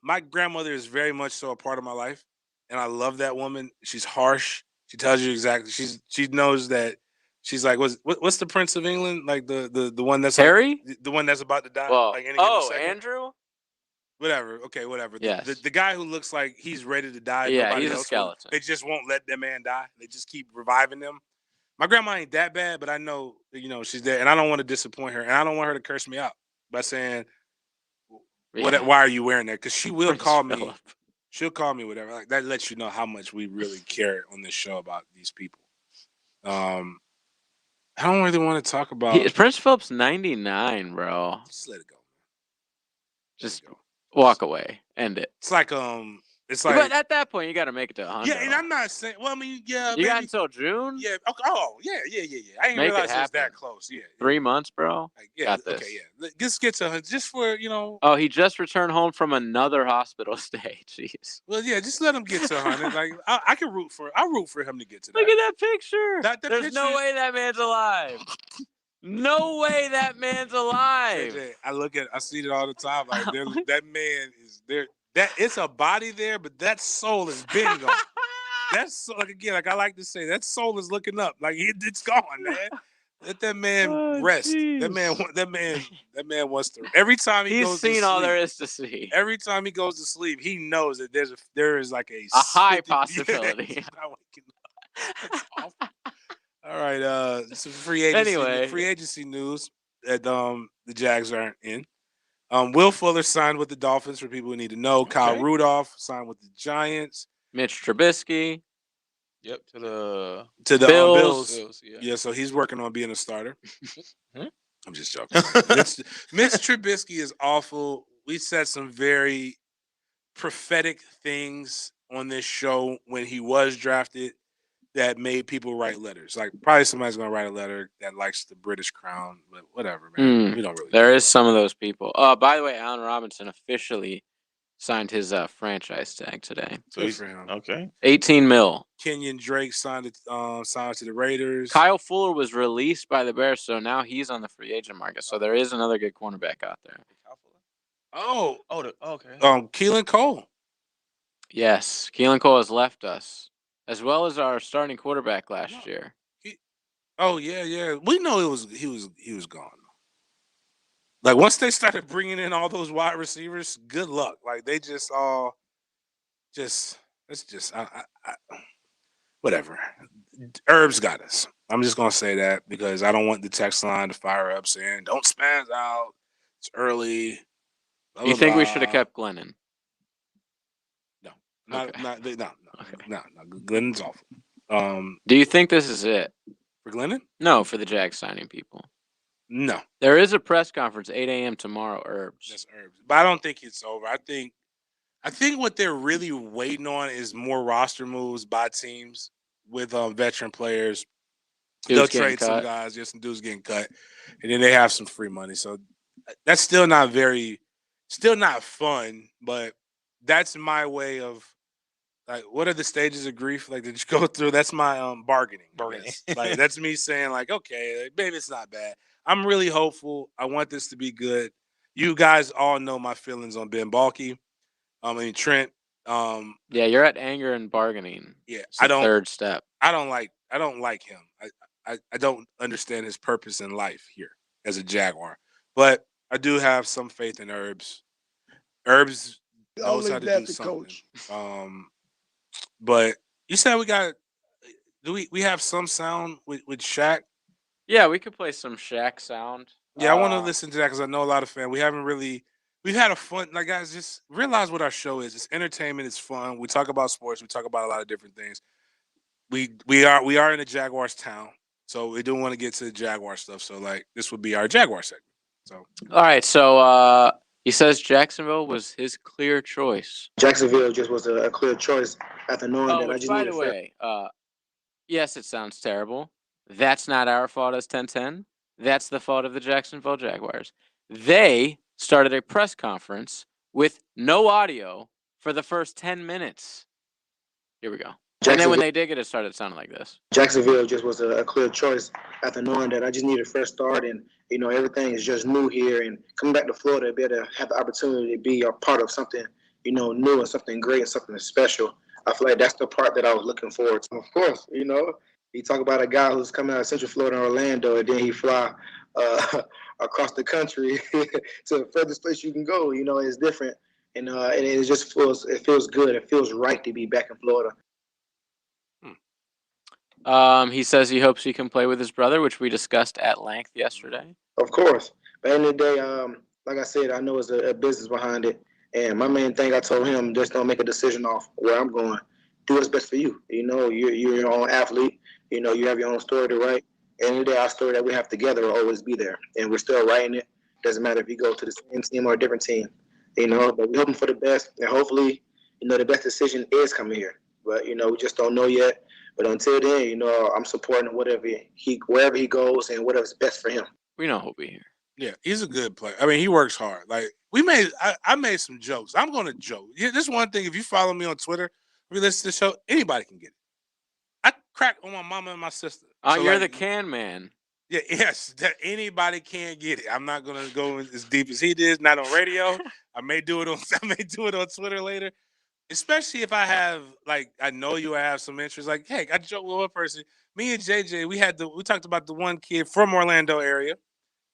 my grandmother is very much so a part of my life, and I love that woman. She's harsh. She tells you exactly. She knows that. She's like, what's the Prince of England? Like the one that's Harry? the one that's about to die. Well, like any given second? Andrew? Whatever. Okay, whatever. Yes. The guy who looks like he's ready to die. Yeah, nobody he's a else skeleton. They just won't let that man die. They just keep reviving them. My grandma ain't that bad, but I know, she's there, and I don't want to disappoint her, and I don't want her to curse me out by saying, why are you wearing that? Because she will call me. She'll call me whatever. Like, that lets you know how much we really care on this show about these people. I don't really want to talk about Prince Philip's 99, bro. Just let it go. Just walk away. End it. It's like But at that point, you got to make it to 100. Yeah, and I'm not saying. Well, I mean, yeah, you maybe, got until June. Yeah. Okay. Oh, yeah. I didn't realize it was that close. Yeah. 3 months, bro. Yeah. Got this. Okay. Yeah. Just get to just for Oh, he just returned home from another hospital stay. Jeez. Well, yeah. Just let him get to 100. Like I can root for. I'll root for him to get to that. Look at that picture. There's picture, no way that man's alive. No way that man's alive. I see it all the time. Like that man is there. That it's a body there, but that soul has been gone. That's like I like to say, that soul is looking up. Like it's gone, man. Let that man rest. Geez. That man wants to. Every time he goes to sleep, he's seen all there is to see. Every time he goes to sleep, he knows that there is like a high possibility. That's awful. All right, some free agency news that the Jags aren't in. Will Fuller signed with the Dolphins for people who need to know. Okay. Kyle Rudolph signed with the Giants. Mitch Trubisky. Yep, to the Bills. Yeah, so he's working on being a starter. I'm just joking. Mitch Trubisky is awful. We said some very prophetic things on this show when he was drafted that made people write letters. Like probably somebody's gonna write a letter that likes the British crown, but whatever, man. We don't really. There is some of those people. By the way, Allen Robinson officially signed his franchise tag today. So he's for him. Okay. 18 mil. Kenyon Drake signed to the Raiders. Kyle Fuller was released by the Bears, so now he's on the free agent market. So there is another good cornerback out there. Okay. Keelan Cole. Yes, Keelan Cole has left us, as well as our starting quarterback last year. Yeah. We know he was gone. Like once they started bringing in all those wide receivers, good luck. Like they just all whatever. Herbs got us. I'm just gonna say that because I don't want the text line to fire up saying don't spaz out. It's early. Blah, You blah, think blah. we should have kept Glennon? No. Glennon's awful. Do you think this is it for Glennon? No, for the Jags signing people. No. There is a press conference 8 a.m. tomorrow, Herbs. That's Herbs. But I don't think it's over. I think what they're really waiting on is more roster moves by teams with veteran players. They'll trade some guys. Some dudes getting cut. And then they have some free money. So that's still not fun, but that's my way of like, what are the stages of grief like that you go through? That's my bargaining. Like that's me saying like, okay, maybe it's not bad. I'm really hopeful. I want this to be good. You guys all know my feelings on Ben Balky. Trent. Yeah, you're at anger and bargaining. Yeah, it's the third step. I don't like him. I don't understand his purpose in life here as a Jaguar. But I do have some faith in Herbs. Herbs knows how to do something. But you said we got. Do we have some sound with Shaq? Yeah, we could play some Shaq sound. Yeah, I want to listen to that because I know a lot of fans. We've had a fun, like guys, just realize what our show is. It's entertainment. It's fun. We talk about sports. We talk about a lot of different things. We are in a Jaguars town, so we do want to get to the Jaguar stuff. So like this would be our Jaguar segment. So all right, so he says Jacksonville was his clear choice. Jacksonville just was a clear choice after knowing that I just by the way, yes, it sounds terrible. That's not our fault as 1010. That's the fault of the Jacksonville Jaguars. They started a press conference with no audio for the first 10 minutes. Here we go. And then when they did get it started, it sounded like this. Jacksonville just was a clear choice after knowing that I just needed a fresh start and, everything is just new here. And coming back to Florida, be able to have the opportunity to be a part of something, new and something great and something special. I feel like that's the part that I was looking forward to. Of course, you talk about a guy who's coming out of Central Florida and Orlando, and then he fly across the country to the furthest place you can go. It's different. and it just feels good. It feels right to be back in Florida. He says he hopes he can play with his brother, which we discussed at length yesterday. Of course, but at the end of the day, like I said, I know it's a business behind it, and my main thing I told him, just don't make a decision off where I'm going. Do what's best for you. You know, you're your own athlete. You know, you have your own story to write. At the end of the day, our story that we have together will always be there, and we're still writing it. Doesn't matter if you go to the same team or a different team. You know, but we're hoping for the best, and hopefully, you know, the best decision is coming here. But you know, we just don't know yet. But until then, you know, I'm supporting wherever he goes and whatever's best for him. We know he'll be here. Yeah, he's a good player. I mean, he works hard. Like I made some jokes. I'm going to joke. Yeah, this one thing. If you follow me on Twitter, if you listen to the show, anybody can get it. I crack on my mama and my sister. Oh, So, you're like, the can man. Yeah, yes, that anybody can get it. I'm not gonna go as deep as he did. Not on radio. I may do it on Twitter later. Especially if I have I know you have some interest. Like, hey, I joke with one person. Me and JJ, we talked about the one kid from Orlando area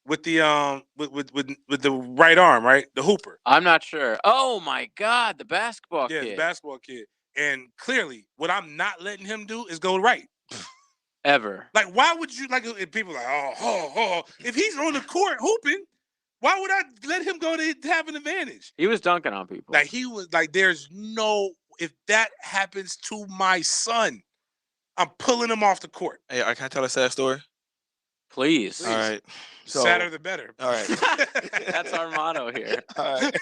with the with the right arm, right? The hooper. I'm not sure. Oh my God, the basketball Yeah, kid. the basketball kid. And clearly, what I'm not letting him do is go right. Ever. Like, why would you if people are like, oh, if he's on the court hooping, why would I let him go to have an advantage? He was dunking on people. Like, he was like, there's no, if that happens to my son, I'm pulling him off the court. Hey, can I tell a sad story? Please. All right. So, Sadder the better. All right. That's our motto here. All right.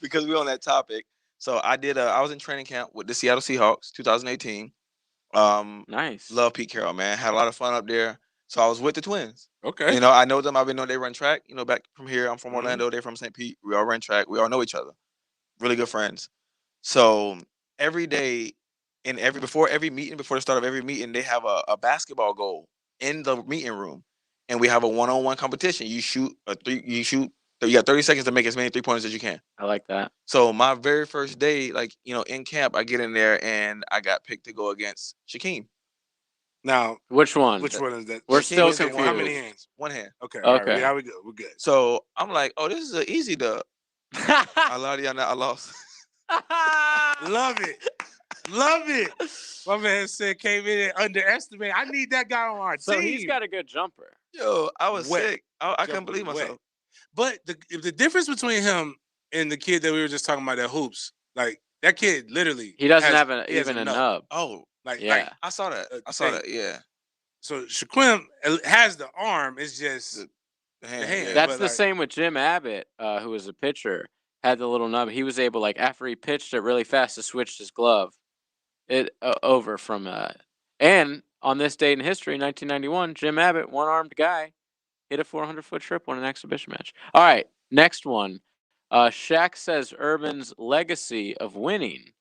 Because we're on that topic. So I was in training camp with the Seattle Seahawks, 2018. Nice. Love Pete Carroll, man. Had a lot of fun up there. So I was with the Twins. Okay. You know, I know them. I've been knowing they run track. You know, back from here, I'm from Orlando. They're from St. Pete. We all run track. We all know each other. Really good friends. So every day, before the start of every meeting, they have a basketball goal in the meeting room, and we have a one-on-one competition. You got 30 seconds to make as many 3-pointers as you can. I like that. So my very first day, in camp, I get in there and I got picked to go against Shaquem. Now, which one? Which one is that? We're Shaquem still is the confused. one. How many hands? One hand. Okay. Okay. All right, yeah, we good. We're good. So I'm like, oh, this is an easy dub. A lot of y'all know I lost. Love it. Love it. My man said came in and underestimated. I need that guy on our So team. he's got a good jumper. Yo, I was Wet. sick. I couldn't believe Wet. myself. But the difference between him and the kid that we were just talking about that hoops, like that kid literally He doesn't has- have he has even a nub. Oh, Yeah. I saw that. Yeah. So Shaquem has the arm. It's just the hand. yeah. That's But, the like, same with Jim Abbott, who was a pitcher, had the little nub. He was able, after he pitched it really fast, to switch his glove over from. And on this date in history, 1991, Jim Abbott, one-armed guy, hit a 400-foot triple in an exhibition match. All right, next one. Shaq says Urban's legacy of winning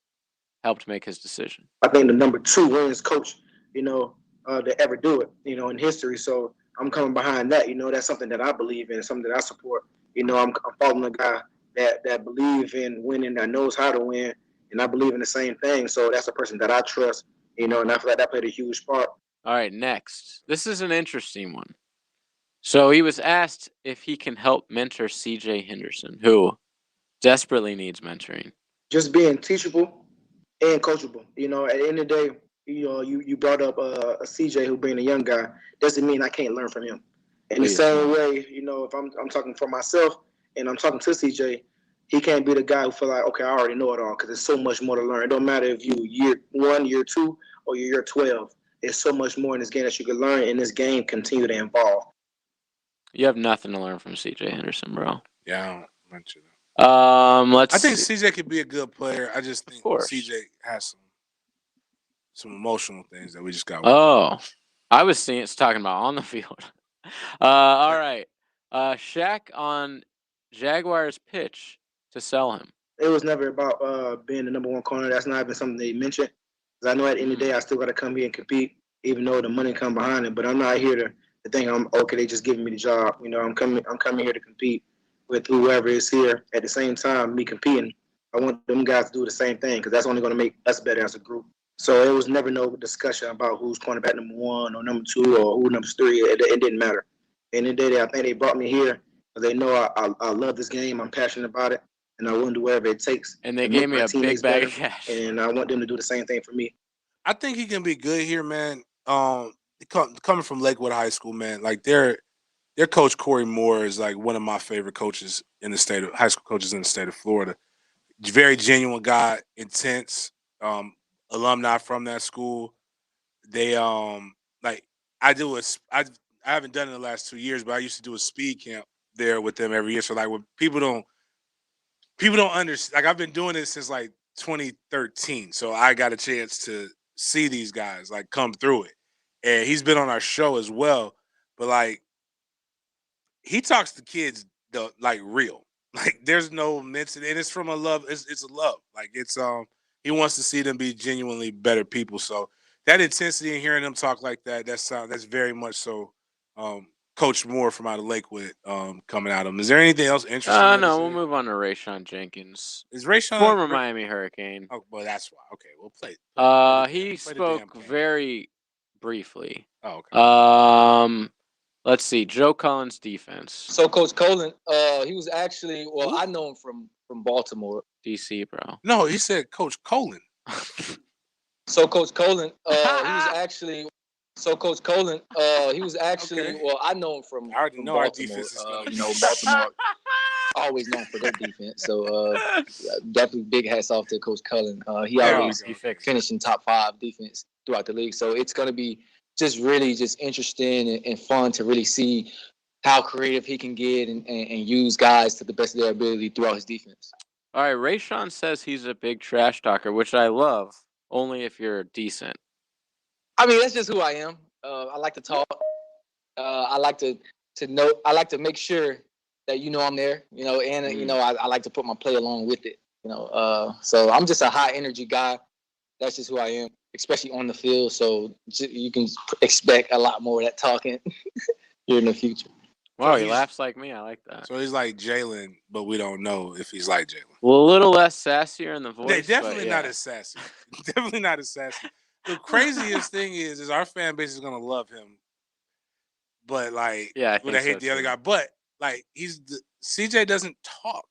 helped make his decision. I think the number 2 winningest coach, to ever do it, in history. So I'm coming behind that. That's something that I believe in, something that I support. I'm following a guy that believes in winning, that knows how to win, and I believe in the same thing. So that's a person that I trust, and I feel like that played a huge part. All right, next. This is an interesting one. So he was asked if he can help mentor C.J. Henderson, who desperately needs mentoring. Just being teachable and coachable. At the end of the day, you brought up a CJ who being a young guy. Doesn't mean I can't learn from him. In the same way, if I'm talking for myself and I'm talking to CJ, he can't be the guy who feel like, okay, I already know it all, because there's so much more to learn. It don't matter if you year 1, year 2, or year 12. There's so much more in this game that you can learn, and this game continue to evolve. You have nothing to learn from C.J. Henderson, bro. Yeah, I don't mention that. I think CJ could be a good player. I just think CJ has some emotional things that we just got. Oh, I was talking about on the field. All right. Shaq on Jaguars pitch to sell him. It was never about being the number 1 corner. That's not even something they mentioned. Because I know at the end of the day, I still got to come here and compete, even though the money come behind it. But I'm not here to think they just giving me the job. I'm coming here to compete with whoever is here. At the same time, me competing, I want them guys to do the same thing, because that's only going to make us better as a group. So it was never no discussion about who's cornerback number 1 or number 2 or who number 3. It didn't matter. At the end of the day, I think they brought me here because they know I love this game. I'm passionate about it. and I want to do whatever it takes. And they to gave make me my a teammates big bag of better, cash. and I want them to do the same thing for me. I think he can be good here, man. Coming from Lakewood High School, man, like their coach Corey Moore is like one of my favorite coaches in the state of high school coaches in the state of Florida. Very genuine guy, intense, alumni from that school. They like I do a I haven't done it in the last 2 years, but I used to do a speed camp there with them every year. So like when people don't understand, like I've been doing this since like 2013, so I got a chance to see these guys like come through it. And he's been on our show as well, but like he talks to kids like real. Like there's no mention, and it's from a love. It's a love. Like it's he wants to see them be genuinely better people. So that intensity and hearing them talk like that, that's very much so. Coach Moore from out of Lakewood coming at him. Is there anything else interesting? No, we'll move on to Rayshawn Jenkins. Is Rayshawn former Miami Hurricane? Oh, well, that's why. Okay, we'll play. He spoke very briefly. Oh, okay. Let's see. Joe Collins' defense. So Coach Colin, he was actually I know him from Baltimore, DC, bro. No, he said Coach Colin. So Coach Colin, he was actually. So Coach Colin, he was actually Okay. I know him from. I already from know our Baltimore. defense is Baltimore always known for their defense. So definitely big hats off to Coach Cullen. He always finished in top 5 defense throughout the league. So it's going to be just really just interesting and fun to really see how creative he can get and use guys to the best of their ability throughout his defense. All right, Rayshawn says he's a big trash talker, which I love, only if you're decent. I mean, that's just who I am. I like to talk. I like to know. I like to make sure that I'm there. And I like to put my play along with it. So I'm just a high energy guy. That's just who I am, especially on the field. So you can expect a lot more of that talking here in the future. Wow, he laughs like me. I like that. So he's like Jalen, but we don't know if he's like Jalen. Well, a little less sassier in the voice. They definitely but yeah. not as sassy. Definitely not as sassy. The craziest thing is our fan base is gonna love him, but like, I hate the other guy. But like, CJ doesn't talk.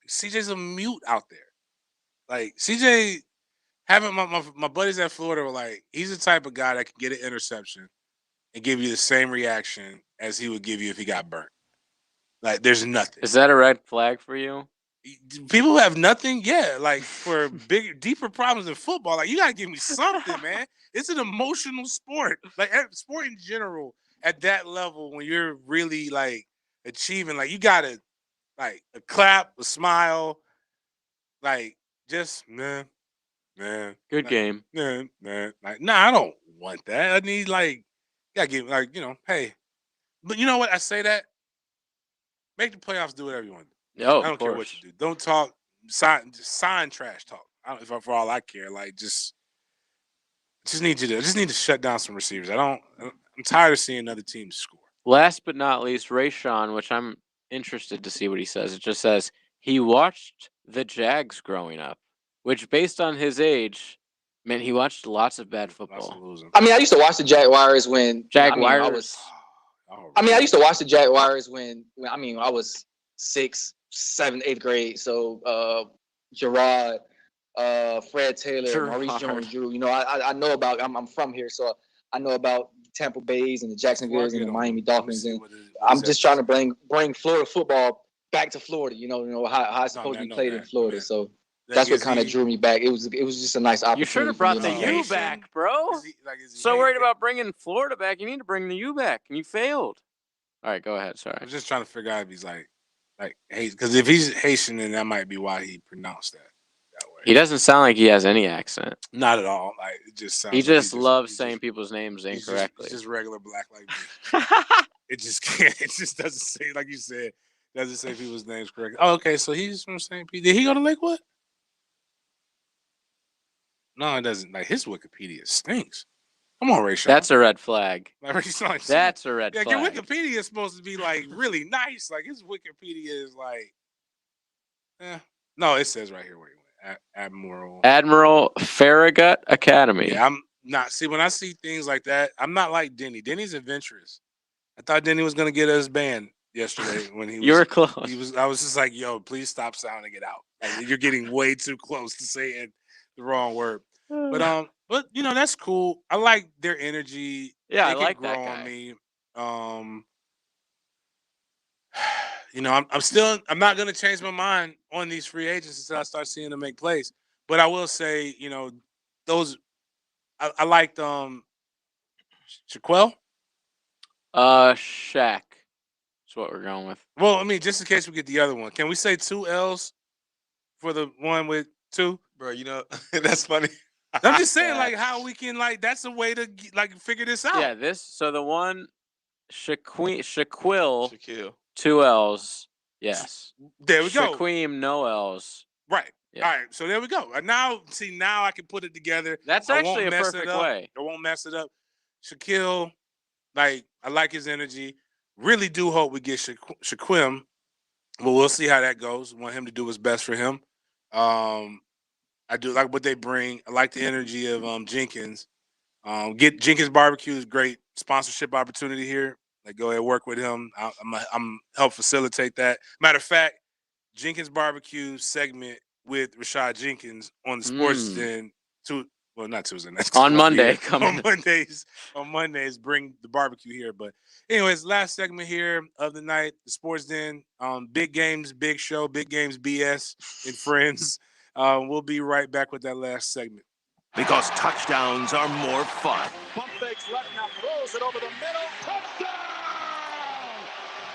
CJ's a mute out there. Like CJ, having my buddies at Florida were like, he's the type of guy that can get an interception and give you the same reaction as he would give you if he got burnt. Like, there's nothing. Is that a red flag for you? People who have nothing, yeah, like for deeper problems in football, like you gotta give me something, man. It's an emotional sport, like sport in general. At that level, when you're really like achieving, like you gotta like a clap, a smile, like just man. Good game. Man. Like, nah, I don't want that. I need like, gotta give hey, but you know what? I say that. Make the playoffs. Do whatever you want to do. Oh, I don't care what you do. Don't talk. Sign trash talk. For all I care, like just need to shut down some receivers. I'm tired of seeing other teams score. Last but not least, Rayshawn, which I'm interested to see what he says. It just says he watched the Jags growing up, which based on his age, meant he watched lots of bad football. I mean, I used to watch the Jaguars when Jaguars. I used to watch the Jaguars when I was 6th, 7th, 8th grade. So Gerard, Fred Taylor, Maurice Jones-Drew. I know about. I'm from here, so I know about Tampa Bay's and the Jacksonville's and the Miami Dolphins. And I'm just trying to bring Florida football back to Florida. How it's supposed to be played in Florida. So that's what kind of drew me back. It was just a nice opportunity. You should have brought the U back, bro. So worried about bringing Florida back, you need to bring the U back, and you failed. All right, go ahead. Sorry. I was just trying to figure out if he's like because if he's Haitian, then that might be why he pronounced that way. He doesn't sound like he has any accent. Not at all. Like it just sounds. He just loves saying people's names incorrectly. He's just regular black like me. It just can't. It just doesn't say, like you said, doesn't say people's names correctly. Oh, okay. So he's from St. Pete. Did he go to Lakewood? No, it doesn't. Like his Wikipedia stinks. Come on, Rayshawn. That's a red flag. Like, that's a red flag. Your Wikipedia is supposed to be like really nice. Like his Wikipedia is like, no, it says right here where he went. Admiral Farragut Academy. Yeah, I'm not. See, when I see things like that, I'm not like Denny. Denny's adventurous. I thought Denny was gonna get us banned yesterday when he was. You were close. I was just like, "Yo, please stop sounding it out. Like, you're getting way too close to saying the wrong word." But that's cool. I like their energy. Yeah, they I can like grow that on guy. me. I'm not gonna change my mind on these free agents until I start seeing them make plays. But I will say, those I liked Shaquille. Shaq. That's what we're going with. Well, I mean, just in case we get the other one, can we say 2 L's for the one with 2? Bro, that's funny. I'm just saying, like, how we can, like, that's a way to figure this out. Yeah, so the one Shaquille 2 L's. Yes. There we go. Shaquem no L's. Right. Yeah. All right. So there we go. Now I can put it together. That's I actually won't a mess perfect it up. way. I won't mess it up. Shaquille, I like his energy. Really do hope we get Shaquem, but we'll see how that goes. Want him to do his best for him. I do like what they bring. I like the energy of Jenkins. Get Jenkins Barbecue is great sponsorship opportunity here. Like, go ahead, work with him. I'm help facilitate that. Matter of fact, Jenkins Barbecue segment with Rashad Jenkins on the Sports Den not Tuesday nights. On Monday. On Mondays, bring the barbecue here. But anyways, last segment here of the night, the Sports Den. Big games, big show, big games, BS and friends. We'll be right back with that last segment. Because touchdowns are more fun. Pump fakes left, now throws it over the middle. Touchdown!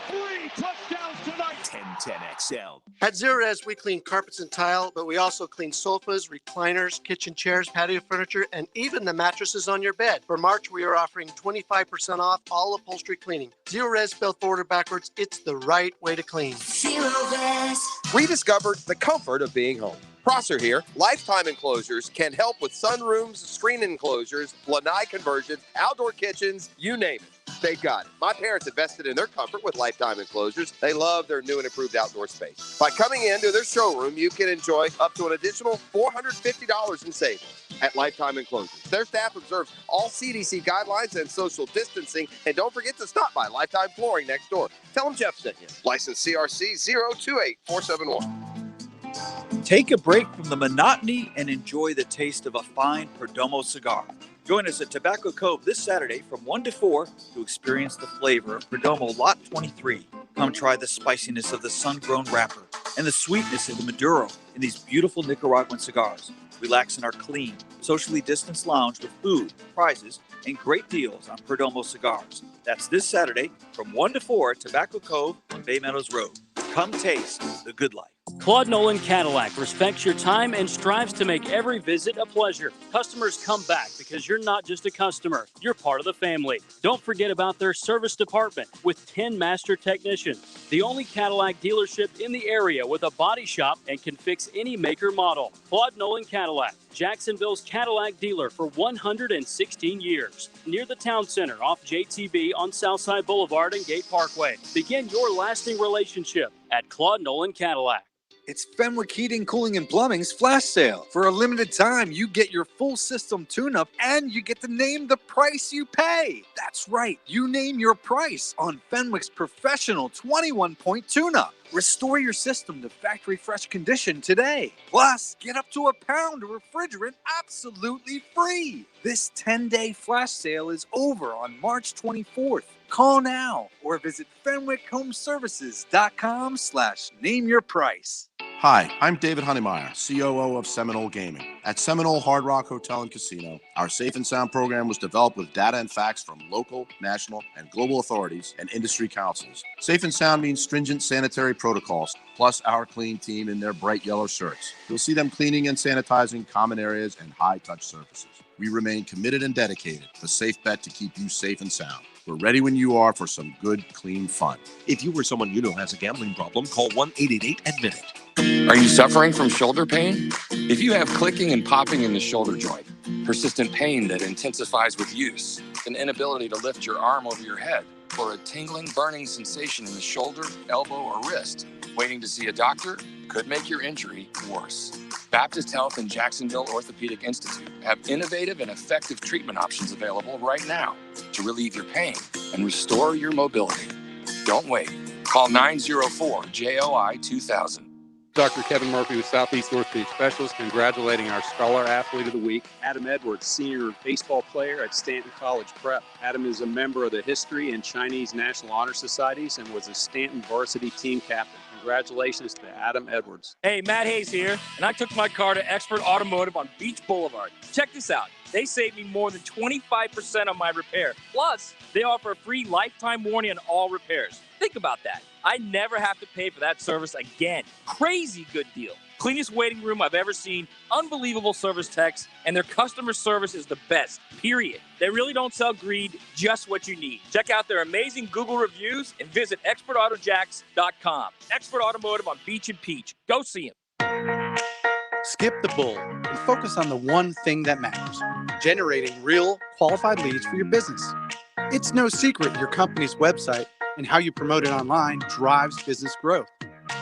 3 touchdowns tonight. 1010XL. At Zerorez, we clean carpets and tile, but we also clean sofas, recliners, kitchen chairs, patio furniture, and even the mattresses on your bed. For March, we are offering 25% off all upholstery cleaning. Zerorez spelled forward or backwards, it's the right way to clean. Zerorez. Rediscovered the comfort of being home. Prosser here. Lifetime Enclosures can help with sunrooms, screen enclosures, lanai conversions, outdoor kitchens, you name it. They've got it. My parents invested in their comfort with Lifetime Enclosures. They love their new and improved outdoor space. By coming into their showroom, you can enjoy up to an additional $450 in savings at Lifetime Enclosures. Their staff observes all CDC guidelines and social distancing. And don't forget to stop by Lifetime Flooring next door. Tell them Jeff sent you. License CRC 028471. Take a break from the monotony and enjoy the taste of a fine Perdomo cigar. Join us at Tobacco Cove this Saturday from 1 to 4 to experience the flavor of Perdomo Lot 23. Come try the spiciness of the sun-grown wrapper and the sweetness of the Maduro in these beautiful Nicaraguan cigars. Relax in our clean, socially distanced lounge with food, prizes, and great deals on Perdomo cigars. That's this Saturday from 1 to 4 at Tobacco Cove on Bay Meadows Road. Come taste the good life. Claude Nolan Cadillac respects your time and strives to make every visit a pleasure. Customers come back because you're not just a customer, you're part of the family. Don't forget about their service department with 10 master technicians. The only Cadillac dealership in the area with a body shop and can fix any maker model. Claude Nolan Cadillac, Jacksonville's Cadillac dealer for 116 years. Near the town center off JTB on Southside Boulevard and Gate Parkway. Begin your lasting relationship at Claude Nolan Cadillac. It's Fenwick Heating, Cooling, and Plumbing's flash sale. For a limited time, you get your full system tune-up, and you get to name the price you pay. That's right. You name your price on Fenwick's professional 21-point tune-up. Restore your system to factory fresh condition today. Plus, get up to £1 of refrigerant absolutely free. This 10-day flash sale is over on March 24th. Call now or visit FenwickHomeservices.com/nameyourprice. Hi, I'm David Honeymeyer, COO of Seminole Gaming. At Seminole Hard Rock Hotel and Casino, our Safe and Sound program was developed with data and facts from local, national, and global authorities and industry councils. Safe and Sound means stringent sanitary protocols, plus our clean team in their bright yellow shirts. You'll see them cleaning and sanitizing common areas and high-touch surfaces. We remain committed and dedicated, a safe bet to keep you safe and sound. We're ready when you are for some good, clean fun. If you or someone you know has a gambling problem, call 1-888-ADMIT-IT. Are you suffering from shoulder pain? If you have clicking and popping in the shoulder joint, persistent pain that intensifies with use, an inability to lift your arm over your head, or a tingling, burning sensation in the shoulder, elbow, or wrist, waiting to see a doctor could make your injury worse. Baptist Health and Jacksonville Orthopedic Institute have innovative and effective treatment options available right now to relieve your pain and restore your mobility. Don't wait. Call 904-JOI-2000. Dr. Kevin Murphy with Southeast Orthopedic Specialist, congratulating our Scholar Athlete of the Week, Adam Edwards, senior baseball player at Stanton College Prep. Adam is a member of the History and Chinese National Honor Societies and was a Stanton varsity team captain. Congratulations to Adam Edwards. Hey, Matt Hayes here, and I took my car to Expert Automotive on Beach Boulevard. Check this out. They saved me more than 25% on my repair. Plus, they offer a free lifetime warranty on all repairs. Think about that. I never have to pay for that service again. Crazy good deal. Cleanest waiting room I've ever seen, unbelievable service techs, and their customer service is the best, period. They really don't sell greed, just what you need. Check out their amazing Google reviews and visit expertautojacks.com. Expert Automotive on Beach and Peach. Go see them. Skip the bull and focus on the one thing that matters, generating real, qualified leads for your business. It's no secret your company's website and how you promote it online drives business growth.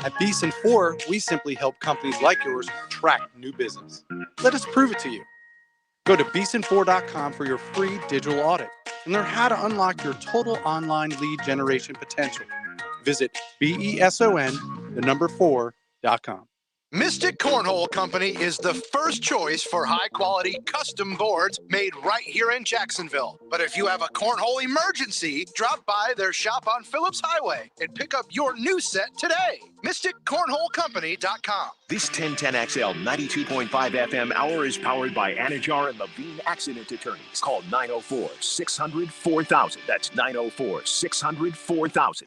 At Beeson 4, we simply help companies like yours attract new business. Let us prove it to you. Go to beeson4.com for your free digital audit and learn how to unlock your total online lead generation potential. Visit BESON4.com. Mystic Cornhole Company is the first choice for high-quality custom boards made right here in Jacksonville. But if you have a cornhole emergency, drop by their shop on Phillips Highway and pick up your new set today. MysticCornholeCompany.com. This 1010XL 92.5 FM hour is powered by Anajar and Levine Accident Attorneys. Call 904-600-4000. That's 904-600-4000.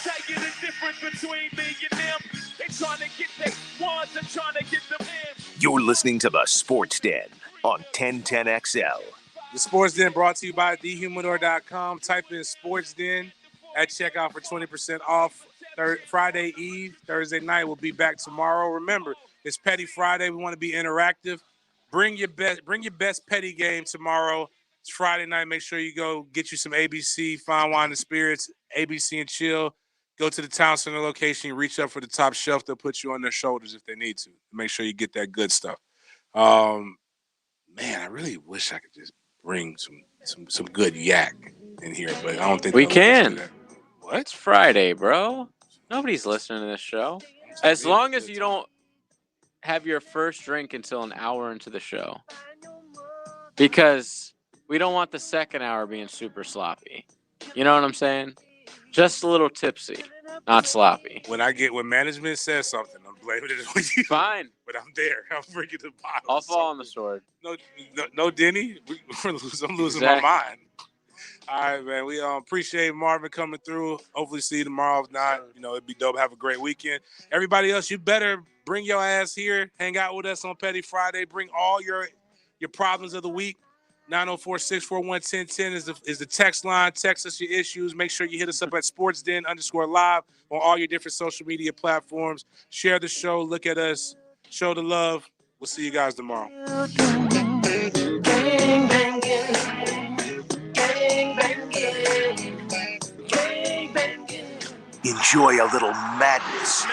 Tell you the difference between me and them. They trying to get their ones and trying to get them in. You're listening to the Sports Den on 1010XL. The Sports Den brought to you by thehumidor.com. Type in Sports Den at checkout for 20% off. Friday Eve, Thursday night. We'll be back tomorrow. Remember, it's Petty Friday. We want to be interactive. Bring your best petty game tomorrow. It's Friday night. Make sure you go get you some ABC, Fine Wine and Spirits, ABC and Chill. Go to the town center location. Reach up for the top shelf. They'll put you on their shoulders if they need to. Make sure you get that good stuff. Man, I really wish I could just bring some good yak in here, but I don't think we can. What? It's Friday, bro. Nobody's listening to this show. As long as you don't have your first drink until an hour into the show. Because we don't want the second hour being super sloppy. You know what I'm saying? Just a little tipsy, not sloppy. When management says something, I'm blaming it on you. Fine. But I'm there. I'm bringing the bottle. I'll fall on the sword. No, Denny. I'm losing my mind. All right, man. We appreciate Marvin coming through. Hopefully see you tomorrow. If not, it'd be dope. Have a great weekend. Everybody else, you better bring your ass here. Hang out with us on Petty Friday. Bring all your problems of the week. 904-641-1010 is the text line. Text us your issues. Make sure you hit us up at sportsden_live on all your different social media platforms. Share the show. Look at us. Show the love. We'll see you guys tomorrow. Enjoy a little madness